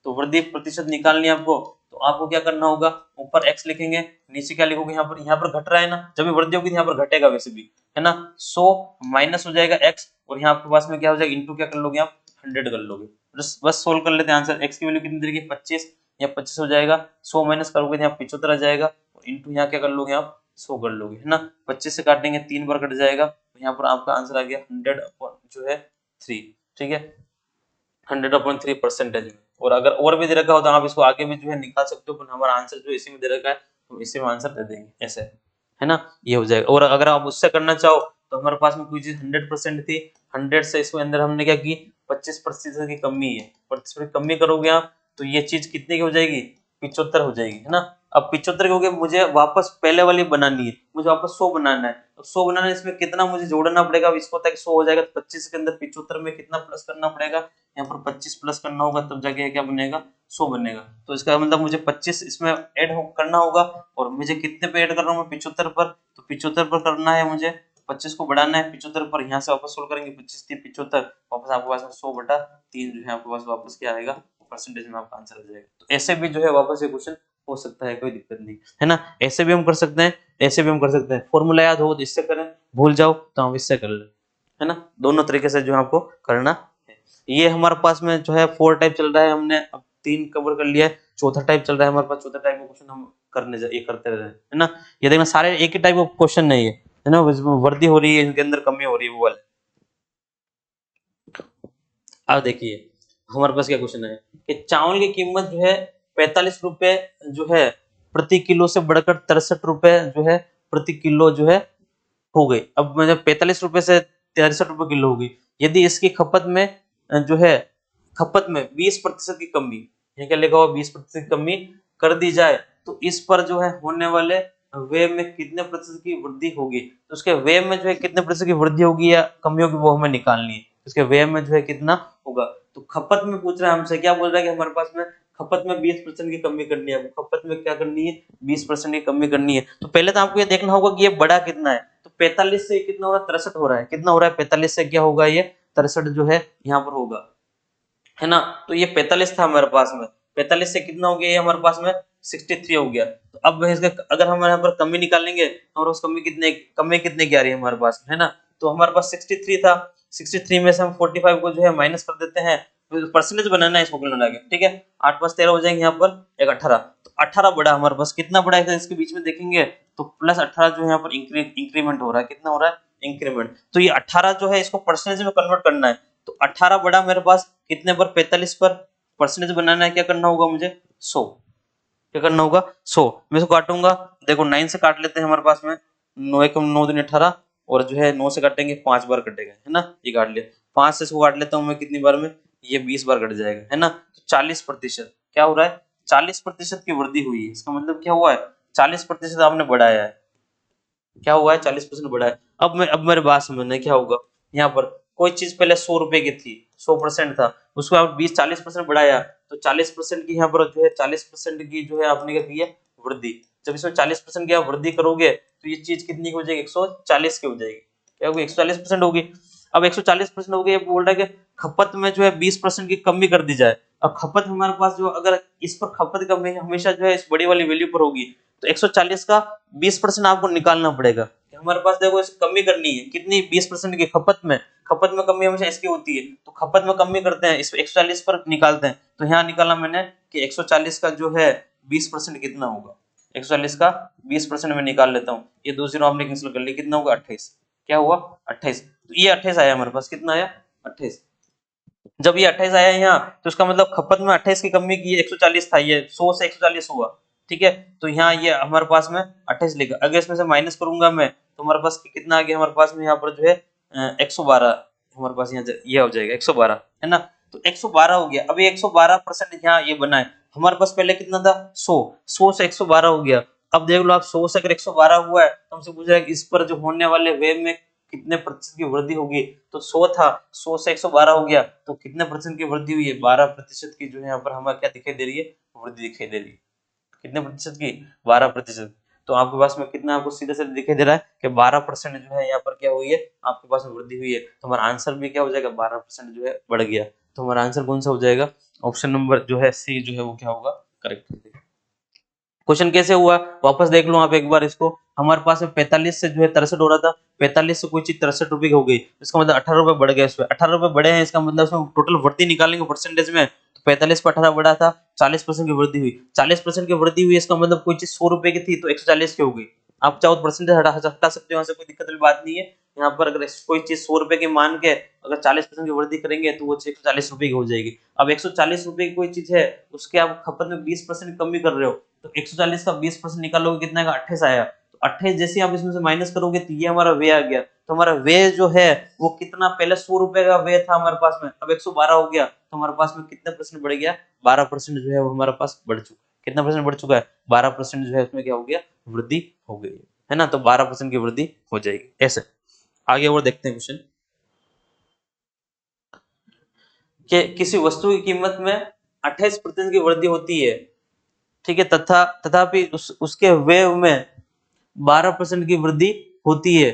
तो वृद्धि प्रतिशत निकालनी है आपको। तो आपको क्या करना होगा, ऊपर x लिखेंगे, नीचे क्या लिखोगे, यहाँ पर घट रहा है ना, जब भी वृद्धि होगी यहाँ पर घटेगा वैसे भी, है ना। 100 माइनस हो जाएगा x, और यहाँ आपके पास में क्या हो जाएगा, इंटू क्या कर लोगे आप, 100 कर लोगे। बस सोल्व कर लेते हैं आंसर। x की वैल्यू कितनी देगी, 25, या 25 हो जाएगा, 100 माइनस करोगे यहाँ 75 आ जाएगा, और इंटू यहाँ क्या कर लोगे आप, 100 कर लोगे, है ना। 25 से काटेंगे 3 बार कट जाएगा, तो यहाँ पर आपका आंसर आ गया 100 अपॉन जो है 3, ठीक है, 100/3 परसेंटेज में। और अगर और भी दे रखा हो तो आप इसको आगे भी जो है निकाल सकते हो, पर हमारा आंसर जो इसी में दे रखा है तो इसी में आंसर दे देंगे, ऐसे, है ना, ये हो जाएगा। और अगर आप उससे करना चाहो तो हमारे पास में कोई चीज 100% थी, 100 से इसके अंदर हमने क्या की, 25% की कमी है, 25% कमी करोगे आप तो ये चीज कितने की हो जाएगी, 75 हो जाएगी, है ना। अब 75 हो गए, मुझे वापस पहले वाली बनानी है, मुझे वापस 100 बनाना है। तो 100 बनाना है, इसमें कितना मुझे जोड़ना पड़ेगा इसको, ताकि 100 हो जाएगा, तो 25 के अंदर 75 में कितना प्लस करना पड़ेगा, यहाँ पर 25 प्लस करना होगा, तब जाके क्या बनेगा, 100 बनेगा। तो इसका मतलब मुझे 25 इसमें करना होगा, और मुझे कितने पे ऐड कर रहा हूँ मैं, 75 पर, तो 75 पर करना है मुझे, 25 को बढ़ाना है 75 पर, यहाँ से वापस सोल्व करेंगे, 25 3 75, वापस आपके पास 100/3 जो है आपके पास वापस क्या आएगा, परसेंटेज में आपका आंसर आ जाएगा। तो ऐसे भी जो है वापस ये क्वेश्चन हो सकता है, कोई दिक्कत नहीं, है ना। ऐसे भी हम कर सकते हैं, ऐसे भी हम कर सकते हैं, फॉर्मूला याद हो तो इससे करें, भूल जाओ तो हम इससे कर लें, है ना। दोनों तरीके से जो है आपको करना है। ये हमारे पास में जो है 4 टाइप चल रहा है, हमने अब 3 कवर कर लिया है, चौथा टाइप चल रहा है हमारे पास, चौथा टाइप का क्वेश्चन हम ये करते रह रहे हैं, है ना। ये देखना सारे एक ही टाइप का क्वेश्चन नहीं है ना, वर्दी हो रही है, इनके अंदर कमी हो रही है, वो वाले। अब देखिए हमारे पास क्या क्वेश्चन है कि चावल की कीमत जो है 45 रुपए जो है प्रति किलो से बढ़कर 63 रुपए जो है प्रति किलो जो है हो गई। अब मतलब 45 रुपए से 63 रुपए किलो हो गई। यदि इसकी खपत में जो है खपत में 20% की कमी, ये क्या लिखा हुआ, 20% की कमी कर दी जाए तो इस पर जो है होने वाले व्यय में कितने प्रतिशत की वृद्धि होगी। तो उसके व्यय में जो है कितने प्रतिशत की वृद्धि होगी या कमी होगी, वो हमें निकालनी है। उसके व्यय में जो है कितना होगा, तो खपत में पूछ रहा है हमसे, क्या बोल रहा है कि हमारे पास में खपत में 20% की कमी करनी है, खपत में क्या करनी है, 20% की कमी करनी है। तो पहले तो आपको ये देखना होगा कि ये बड़ा कितना है, तो 45 से कितना हो रहा है, 63 हो रहा है, कितना हो रहा है, 45 से क्या होगा, ये 63 जो है यहाँ पर होगा, है ना। तो ये 45 था हमारे पास में, 45 से कितना हो गया, ये हमारे पास में 63 हो गया। तो अब इसका अगर हम यहाँ पर कमी निकालेंगे तो हमारे पास कमी कितने की आ रही है हमारे पास, है ना। तो हमारे पास 63 था, 63 में से हम 45 को जो है माइनस कर देते हैं, परसेंटेज बनाना है इसको कुल मिला के, ठीक है। 8 5 13 हो जाएंगे, यहाँ पर एक 18, तो 18 बड़ा हमारे पास, कितना बड़ा है इसके बीच में देखेंगे तो प्लस 18 जो है यहाँ पर इंक्रीमेंट हो रहा है, कितना हो रहा है, इंक्रीमेंट। तो ये 18 जो है इसको परसेंटेज में कन्वर्ट करना है, तो 18 बड़ा मेरे पास कितने पर, 45 पर, परसेंटेज बनाना है, क्या करना होगा मुझे, 100, क्या करना होगा, 100। मैं इसको काटूंगा, देखो 9 से काट लेते हैं हमारे पास में, 9 1 9 दूनी 18, और जो है 9 से काटेंगे 5 बार कटेगा, है ना, ये काट लिया। 5 से इसको काट लेता हूँ मैं कितनी बार में, ये 20 बार कट जाएगा, है ना। तो 40% क्या हो रहा है, 40% की वृद्धि हुई है, इसका मतलब क्या हुआ है, 40% आपने बढ़ाया है, क्या हुआ है, 40% बढ़ा है। अब मेरे बात समझना, क्या होगा, यहाँ पर कोई चीज पहले 100 रुपए की थी, 100% था, उसको आप 20 40% बढ़ाया, तो 40% की यहाँ पर जो है 40% की जो है आपने क्या की है, वृद्धि। जब इसमें 40% की आप वृद्धि करोगे तो ये चीज कितनी की हो जाएगी, 140 की हो जाएगी, क्या होगी, 140% होगी। अब 140% हो गई, ये बोल रहा है कि खपत में जो है 20% की कमी कर दी जाए। अब खपत हमारे पास जो, अगर इस पर खपत का हमेशा जो है इस बड़ी वाली वैल्यू पर होगी, तो 140 का 20% आपको निकालना पड़ेगा। हमारे पास देखो इस कमी करनी है, कितनी, 20% की खपत में, खपत में कमी हमेशा इसकी होती है, तो खपत में कमी करते हैं, इस 140 पर निकालते हैं। तो यहाँ निकाला मैंने कि 140 का जो है 20% कितना होगा? 140 का 20% में निकाल लेता हूँ, ये दो जीरो आपने कैंसिल कर लिया, कितना होगा? 28। क्या हुआ? 28। तो ये 28 आया हमारे पास, कितना आया? 28। जब ये 28 आया यहाँ, तो इसका मतलब खपत में 28 की कमी की, 140 था, ये 100 से 140 हुआ, ठीक है। तो यहाँ ये हमारे पास में 28 लिखा, अगर इसमें से माइनस करूंगा मैं तो हमारे पास कितना आ गया? हमारे पास में यहाँ पर जो है 112, हमारे पास यहाँ ये हो जाएगा 112, है ना। तो 112 हो गया। अब ये 112% यहाँ ये बना है, हमारे पास पहले कितना था? 100 से 112 हो गया। अब देख लो आप, 100 से अगर 112 हुआ है तो हमसे पूछ रहा है कि इस पर जो होने वाले वेव में कितने प्रतिशत की वृद्धि होगी? तो 100 था, 100 से 112 हो गया, तो कितने परसेंट की वृद्धि हुई है? 12% की जो है यहाँ पर हमें क्या दिखाई दे रही है? वृद्धि दिखाई दे रही है। कितने प्रतिशत की? 12%। तो आपके पास में कितना आपको सीधे सीधे दिखाई दे रहा है कि 12% जो है यहाँ पर क्या हुई है? आपके पास में वृद्धि हुई है। तो हमारा आंसर भी क्या हो जाएगा? 12% जो है बढ़ गया। तो हमारा आंसर कौन सा हो जाएगा? ऑप्शन नंबर जो है सी जो है वो क्या होगा? करेक्ट। क्वेश्चन कैसे हुआ वापस देख लो आप एक बार इसको। हमारे पास में 45 से जो है 63 हो रहा था, 45 से कोई चीज 63 रुपए की हो गई, इसका मतलब 18 रुपए बढ़ गया। इसमें 18 रुपए बढ़े हैं, इसका मतलब इसमें टोटल वृद्धि निकालेंगे परसेंटेज में, तो 45 पर 18 बढ़ा था, 40% की वृद्धि हुई। 40% की वृद्धि हुई, इसका मतलब कोई चीज 100 रुपए की थी तो 140 की हो गई। आप चाहो तो परसेंटेज हटा सकते हो, यहाँ से कोई दिक्कत वाली बात नहीं है। यहाँ पर अगर कोई चीज 100 रुपए की मान के अगर 40% की वृद्धि करेंगे तो वो 140 रुपए की हो जाएगी। अब 140 रुपए की कोई चीज है, उसके आप खपत में 20% कमी कर रहे हो, तो 140 का 20% निकालोगे कितना का? 28 आया। तो 28 जैसे आप इसमें से माइनस करोगे तो ये हमारा वे आ गया। तो हमारा वे जो है वो कितना? पहले 100 रुपए का वे था हमारे पास में, अब 112 हो गया, तो हमारे पास में कितने परसेंट बढ़ गया? 12% जो है वो हमारे पास बढ़ चुका है। कितना परसेंट बढ़ चुका है? 12% जो है उसमें क्या हो गया? वृद्धि हो गई है ना। तो 12% की वृद्धि हो जाएगी। ऐसे आगे और देखते हैं क्वेश्चन कि किसी वस्तु की कीमत में 28% की वृद्धि होती है, ठीक है, तथापि उसके व्यय में 12% की वृद्धि होती है,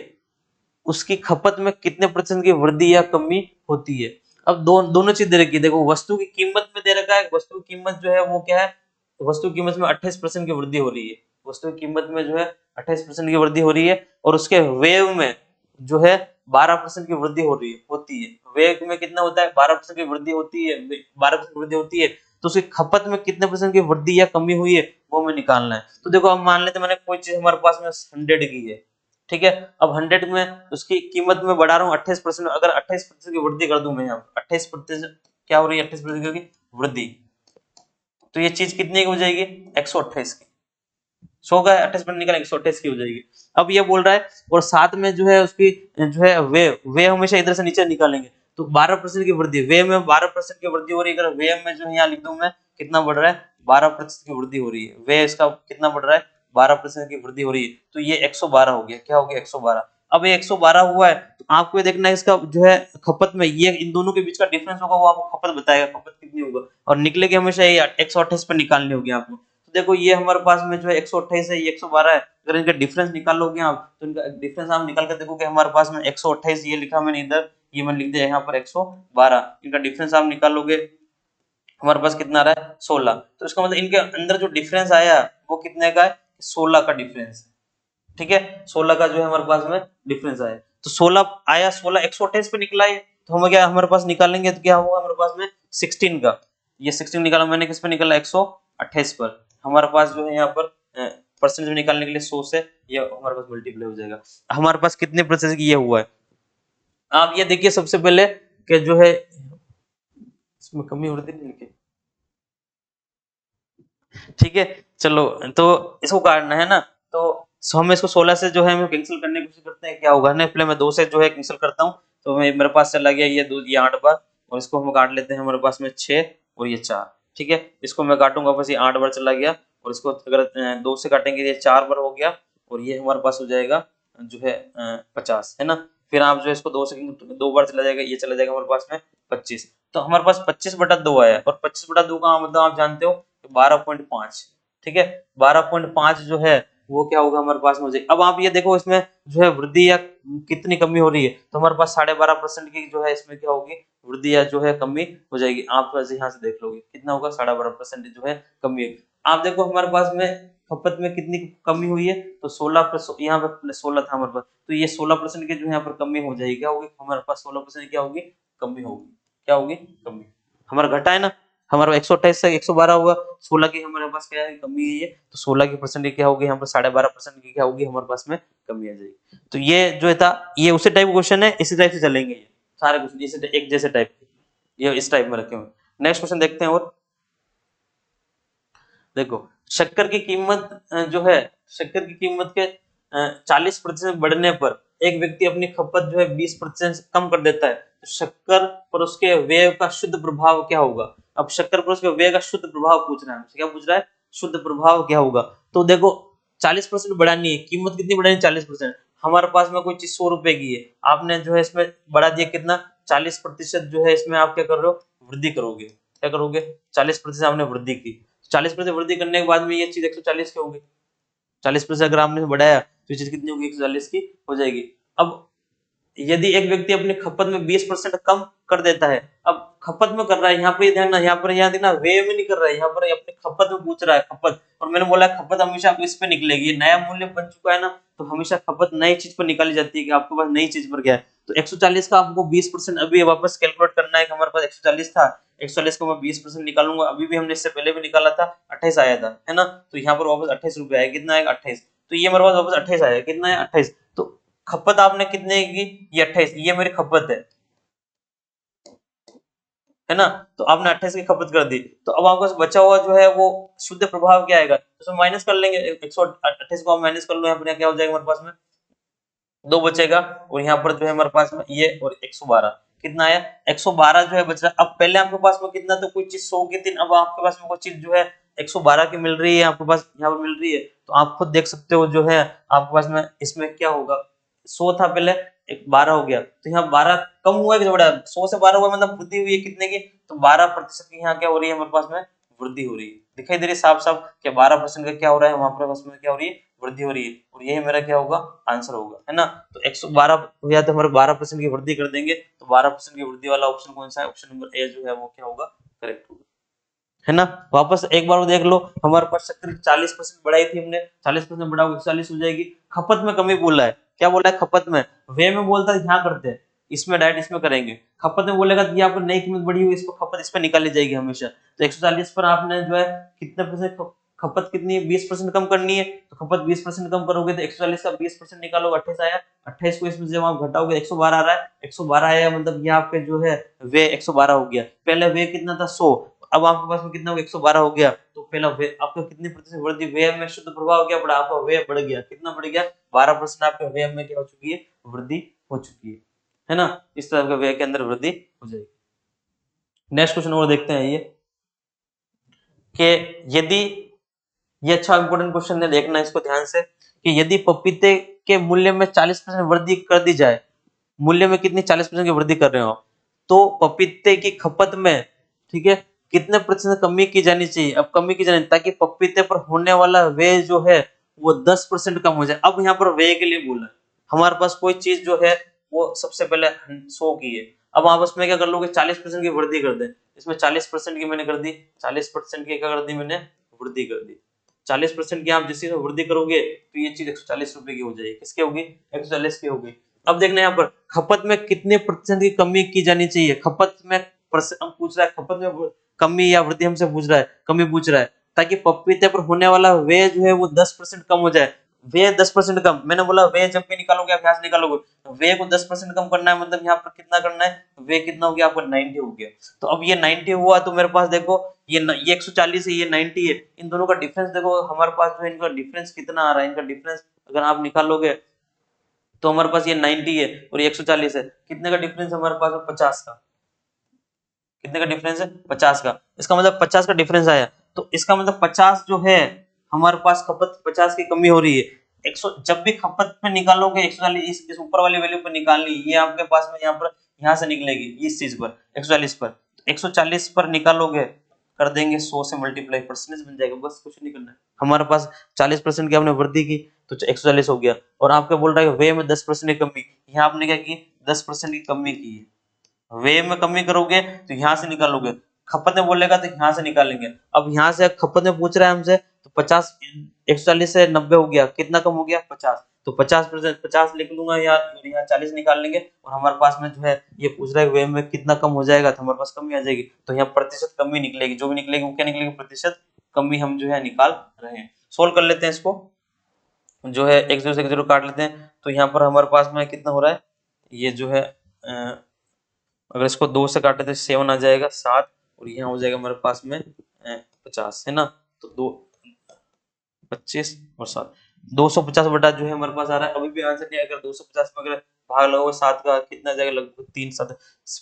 उसकी खपत में कितने परसेंट की वृद्धि या कमी होती है? अब दोनों चीज दे रखी है। देखो वस्तु की कीमत में दे रखा है, वस्तु की कीमत जो है वो क्या है? वस्तु की कीमत में 28% की वृद्धि हो रही है, वस्तु की कीमत में जो है 28% की वृद्धि हो रही है, और उसके व्यय में जो है 12% की वृद्धि हो रही है, होती है। व्यय में कितना होता है? 12% की वृद्धि होती है, 12% वृद्धि होती है, तो उसकी खपत में कितने परसेंट की वृद्धि या कमी हुई है वो हमें निकालना है। तो देखो हम मान लेते हैं मैंने कोई चीज हमारे पास में 100 की है, ठीक है। अब 100 में उसकी कीमत में बढ़ा रहा हूँ 28%, अगर 28% की वृद्धि कर दूं मैं, यहाँ 28% क्या हो रही है? 28% की वृद्धि, तो ये चीज कितने की हो जाएगी? 128 की। 100 का 28% निकालेंगे 128 की हो जाएगी। अब ये बोल रहा है और साथ में जो है उसकी जो है वे हमेशा इधर से नीचे निकालेंगे, तो 12% की वृद्धि, वे में 12% की वृद्धि हो रही है। अगर वे में जो है यहाँ लिख दूं मैं, कितना बढ़ रहा है? 12% की वृद्धि हो रही है। वे इसका कितना बढ़ रहा है? 12% की वृद्धि हो रही है, तो ये 112 हो गया। क्या हो गया? 112। अब ये 112 हुआ है, तो आपको ये देखना है इसका जो है खपत में, ये इन दोनों के बीच का डिफरेंस होगा, वो आपको खपत बताएगा खपत कितनी होगा, और निकलेगी हमेशा ये 128 पर निकालनी होगी आपको। तो देखो ये हमारे पास में जो है 128 है, ये 112 है, अगर इनका डिफरेंस निकालोगे आप तो इनका डिफरेंस आप निकाल कर देखोगे हमारे पास में 128 ये लिखा मैंने इधर, ये मैंने लिख दिया यहाँ पर 112, इनका डिफरेंस आप निकालोगे हमारे पास कितना आ रहा है? 16। तो इसका मतलब इनके अंदर जो डिफरेंस आया वो कितने का है? 16 का डिफरेंस, ठीक है। 16 का जो है हमारे पास में डिफरेंस आया, तो 16 आया, 16 128 पे निकला है, तो हम क्या हमारे पास निकालेंगे तो क्या होगा हमारे पास में 16 का, ये 16 निकाला मैंने, किस पे निकाला? 128 पर। हमारे पास जो है यहाँ पर परसेंटेज निकालने के लिए 100 से ये हमारे पास मल्टीप्लाई हो जाएगा। हमारे पास कितने परसेंट की ये हुआ है? आप ये देखिए सबसे पहले कि जो है इसमें कमी वृद्धि नहीं लिखी, ठीक है। चलो तो इसको काटना है ना, तो हम इसको 16 से जो है हम कैंसिल करने की कोशिश करते हैं, क्या होगा ना, पहले मैं 2 से जो है कैंसिल करता हूँ, तो मेरे पास चला गया ये 2, ये 8 बार, और इसको हम काट लेते हैं हमारे पास में 6 और ये 4, ठीक है। इसको मैं काटूंगा बस, ये 8 बार चला गया, और इसको अगर 2 से काटेंगे ये 4 बार हो गया, और ये हमारे पास हो जाएगा जो है 50, है ना। फिर आप जो है इसको 2 से 2 बार चला जाएगा, ये चला जाएगा हमारे पास में 25, तो हमारे पास 25/2 आया, और 25/2 का मतलब आप जानते हो 12.5, ठीक है। 12.5 जो है वो क्या होगा हमारे पास में हो जाएगी। अब आप ये देखो इसमें जो है वृद्धि या कितनी कमी हो रही है, तो हमारे पास 12.5% की जो है इसमें क्या होगी? वृद्धि या जो है कमी हो जाएगी। आप वैसे यहाँ से देख लोगे कितना होगा? 12.5% जो है कमी है। आप देखो हमारे पास में खपत में कितनी कमी हुई है, तो 16 प्लस यहाँ पे प्लस 16 था हमारे पास, तो ये 16% की जो है यहाँ पर कमी हो जाएगी। क्या होगी हमारे पास? 16% क्या होगी? कमी होगी। क्या होगी? कमी। हमारा घटा है ना, हमारा 128 से 112 होगा, 16 की हमारे पास क्या है, कमी है ये, तो 16 की परसेंट क्या होगी, यहाँ पर 12.5% की क्या होगी, हमारे पास में कमी आ जाएगी। तो ये जो था ये उसी टाइप क्वेश्चन है, इसी टाइप से चलेंगे ये सारे क्वेश्चन, इसी एक जैसे टाइप के, ये इस टाइप में रखे हुए। नेक्स्ट क्वेश्चन देखते हैं। और देखो शक्कर की कीमत जो है, शक्कर की कीमत के 40% बढ़ने पर एक व्यक्ति अपनी खपत जो है 20% कम कर देता है, तो शक्कर पर उसके व्यय का शुद्ध प्रभाव क्या होगा। अब शक्कर पर उसके व्यय का शुद्ध प्रभाव पूछ रहा है हमसे, क्या पूछ रहा है, शुद्ध प्रभाव क्या होगा। तो देखो 40% बढ़ानी है, कीमत कितनी बढ़ानी है, 40%। हमारे पास में कोई चीज 100 रुपए की है, आपने जो है इसमें बढ़ा दिया कितना, 40% जो है इसमें आप क्या कर रहे हो, वृद्धि करोगे, क्या करोगे, 40% आपने वृद्धि की। 40% वृद्धि करने के बाद में ये चीज 140 की होगी, 40% अगर आपने बढ़ाया तो ये चीज कितनी होगी, 140 की हो जाएगी। अब यदि एक व्यक्ति अपनी खपत में 20% कम कर देता है, अब खपत में कर रहा है, यहाँ पर ध्यान ना, यहाँ पर यहाँ देखना व्यय में नहीं कर रहा है, यहाँ पर अपने खपत में पूछ रहा है, खपत। और मैंने बोला खपत हमेशा आपको इस पे निकलेगी, ये नया मूल्य बन चुका है ना, तो हमेशा खपत नई चीज पर निकाली जाती है कि आपके पास नई चीज पर क्या है। तो 140 का आपको 20% अभी वापस कैलकुलेट करना है कि हमारे पास 140 था, 140 को मैं 20% निकालूंगा, अभी भी हमने इससे पहले भी निकाला था, 28 आया था, है ना, तो यहाँ पर वापस 28 रुपए आया, कितना आएगा, 28। तो ये मेरे पास वापस 28 आया, कितना है, 28। तो खपत आपने कितने की, ये 28, ये मेरी खपत है ना, तो आपने 28 की खपत कर दी। तो अब आपके पास बचा हुआ जो है वो शुद्ध प्रभाव क्या आएगा, तो माइनस कर लेंगे, 128 को आप माइनस कर लो, यहाँ पर क्या हो जाएगा हमारे पास में, 2 बचेगा, और यहाँ पर जो है हमारे पास में ये और 112, कितना आया, 112 जो है बच रहा। अब पहले आपके पास में कितना, तो कोई चीज 100 की थी, अब आपके पास में कोई चीज जो है 112 की मिल रही है, आपके पास यहाँ पर मिल रही है, तो आप खुद देख सकते हो जो है आपके पास में इसमें क्या होगा, 100 था पहले, एक 12 हो गया, तो यहाँ 12 कम हुआ है कि बढ़ा, 100 से 12 हुआ मतलब वृद्धि हुई है कितने की, तो 12% की यहाँ क्या हो रही है हमारे पास में, वृद्धि हो रही है, दिखाई दे रही है साफ साफ कि 12% का क्या हो रहा है हमारे पास में, क्या हो रही है, वृद्धि हो रही है, और यही मेरा क्या होगा, आंसर होगा, है ना। तो 112 या तो हमारे 12% की वृद्धि कर देंगे, तो 12% की वृद्धि वाला ऑप्शन कौन सा है, ऑप्शन नंबर ए जो है वो क्या होगा, करेक्ट होगा, है ना। वापस एक बार देख लो, हमारे पास शक्कर 40% बढ़ाई थी हमने, 40% बढ़ाओ 140 हो जाएगी। खपत में कमी बोला है, क्या बोला है, खपत में, वे में बोलता है यहाँ करते हैं, इसमें डायरेक्ट इसमें करेंगे, खपत में बोलेगा तो ये आपको नई कीमत बढ़ी हुई, इसको खपत इस पे निकाली जाएगी हमेशा। तो 140 पर आपने जो है कितने परसेंट खपत कितनी है, 20% कम करनी है, तो खपत 20% कम करोगे तो 140 का 20% निकालोगे, 28 आया, 28 को इसमें जब आप घटाओगे 112 आ रहा है, 112 आया मतलब ये आपके जो है वे 112 हो गया, पहले वे कितना था 100, अब आपके पास में कितना हो गया, 112 हो गया, तो पहला वे आपका कितनी प्रतिशत वृद्धि, व्यय में शुद्ध प्रभाव क्या पड़ा, आपका व्यय बढ़ गया, कितना बढ़ गया, 12% आपके व्यय में क्या हो चुकी है, वृद्धि हो चुकी है ना। इस तरह का व्यय के अंदर वृद्धि हो जाएगी। नेक्स्ट क्वेश्चन और देखते हैं ये, कि यदि, ये अच्छा इंपॉर्टेंट क्वेश्चन है, देखना इसको ध्यान से, कि यदि पपीते के मूल्य में 40% वृद्धि कर दी जाए, मूल्य में कितनी 40% की वृद्धि कर रहे हो, तो पपीते की खपत में, ठीक है, कितने प्रतिशत कमी की जानी चाहिए, अब कमी की जानी, ताकि पपीते पर होने वाला व्यय जो है वो 10% कम हो जाए। अब यहाँ पर व्यय के लिए बोला, हमारे पास कोई चीज जो है वो सबसे पहले 100 की है, अब आप उसमें क्या कर लोगे, 40% की वृद्धि कर दे, इसमें 40% की मैंने कर दी, 40% की क्या कर दी मैंने, वृद्धि कर दी, 40% की आप जैसे वृद्धि करोगे तो ये चीज 140 रुपए की हो जाएगी, किसकी होगी, 140 की होगी। अब देखना यहाँ पर खपत में कितने प्रतिशत की कमी की जानी चाहिए, खपत में हम पूछ रहा है, खपत में कमी या वृद्धि हमसे पूछ रहा है, कमी पूछ रहा है, ताकि पपीते पर होने वाला व्यय जो है वो 10% कम हो जाए। व्यय 10% कम, मैंने बोला व्यय जब भी निकालोगे आप यहाँ से निकालोगे, व्यय को 10% कम करना है, मतलब यहाँ पर कितना करना है, व्यय कितना हो गया आपका 90 हो गया। तो अब ये 90 हुआ तो मेरे पास देखो ये 140 है, ये 90 है, इन दोनों का डिफरेंस देखो हमारे पास जो है, इनका डिफरेंस कितना आ रहा है, इनका डिफरेंस अगर आप निकालोगे तो हमारे पास ये 90 है और ये 140 है, कितने का डिफरेंस हमारे पास 50 का, कितने का डिफरेंस है, 50 का, इसका मतलब 50 का डिफरेंस आया, तो इसका मतलब 50 जो है हमारे पास खपत 50 की कमी हो रही है। 100 जब भी खपत पे निकालोगे 140 इस ऊपर वाली वैल्यू पर निकालनी, ये आपके पास में यहाँ पर यहाँ से निकलेगी इस चीज पर 140 पर, 140 पर निकालोगे, कर देंगे 100 से मल्टीप्लाई, परसेंटेज बन जाएगा, बस कुछ नहीं करना है। हमारे पास 40% की हमने वृद्धि की तो 140 हो गया, और आपका बोल रहा है वे में 10% की कमी, यहाँ आपने क्या की 10% की कमी की है, वे में कमी करोगे तो यहाँ से निकालोगे, खपत में बोलेगा तो यहाँ से निकालेंगे। अब यहाँ से खपत में पूछ रहा है हमसे तो 50 140 से 90 हो गया, कितना कम हो गया 50, तो 50% 50 लिख लूंगा यहाँ 40 निकाल लेंगे और हमारे पास में जो है ये पूछ रहा है वे में कितना कम हो जाएगा, तो हमारे पास कमी आ जाएगी, तो यहाँ प्रतिशत कमी निकलेगी, जो भी निकलेगी वो क्या निकलेगी, प्रतिशत कमी हम जो है निकाल रहे हैं। सोल्व कर लेते हैं इसको, जो है एक जीरो से एक जीरो काट लेते हैं, तो यहाँ पर हमारे पास में कितना हो रहा है, ये जो है अगर इसको 2 से काटे तो 7 आ जाएगा 7, और यहाँ हो जाएगा हमारे पास में 50 है ना, तो 25 और 7 250 बटा जो है हमारे पास आ रहा है। अभी भी आंसर नहीं, अगर 250 में अगर भाग लगाओगे 7 का कितना आ जाएगा, लगभग 3 7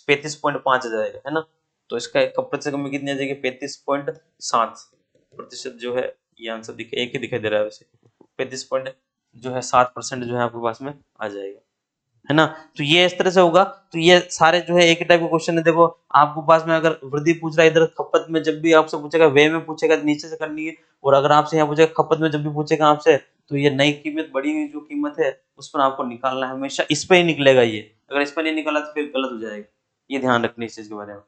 35.5 आ जाएगा, है ना, तो इसका प्रतिशत कमी कितनी आ जाएगी 35.7 प्रतिशत जो है, ये आंसर दिखे एक ही दिखाई दे रहा है वैसे, 35.7% जो है आपके पास में आ जाएगा, है ना। तो ये इस तरह से होगा, तो ये सारे जो है एक ही टाइप के क्वेश्चन है। देखो आपको पास में अगर वृद्धि पूछ रहा है इधर खपत में, जब भी आपसे पूछेगा वे में पूछेगा तो नीचे से करनी है, और अगर आपसे यहाँ पूछेगा खपत में जब भी पूछेगा आपसे, तो ये नई कीमत बढ़ी हुई जो कीमत है उस पर आपको निकालना है, हमेशा इस पे ही निकलेगा ये, अगर इस पर नहीं निकाला तो फिर गलत हो जाएगा, ये ध्यान रखना इस चीज के बारे में।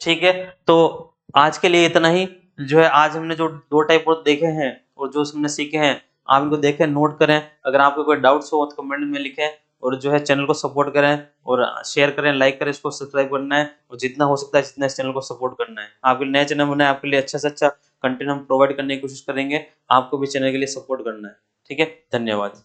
ठीक है, तो आज के लिए इतना ही, जो है आज हमने जो दो टाइप और देखे हैं और जो हमने सीखे हैं, आप इनको देखें, नोट करें, अगर आपको कोई डाउट्स हो तो कमेंट में लिखें, और जो है चैनल को सपोर्ट करें और शेयर करें, लाइक करें, इसको सब्सक्राइब करना है, और जितना हो सकता है जितना इस चैनल को सपोर्ट करना है। आपके नए चैनल बनाए, आपके लिए अच्छा से अच्छा कंटेंट हम प्रोवाइड करने की कोशिश करेंगे, आपको भी चैनल के लिए सपोर्ट करना है। ठीक है, धन्यवाद।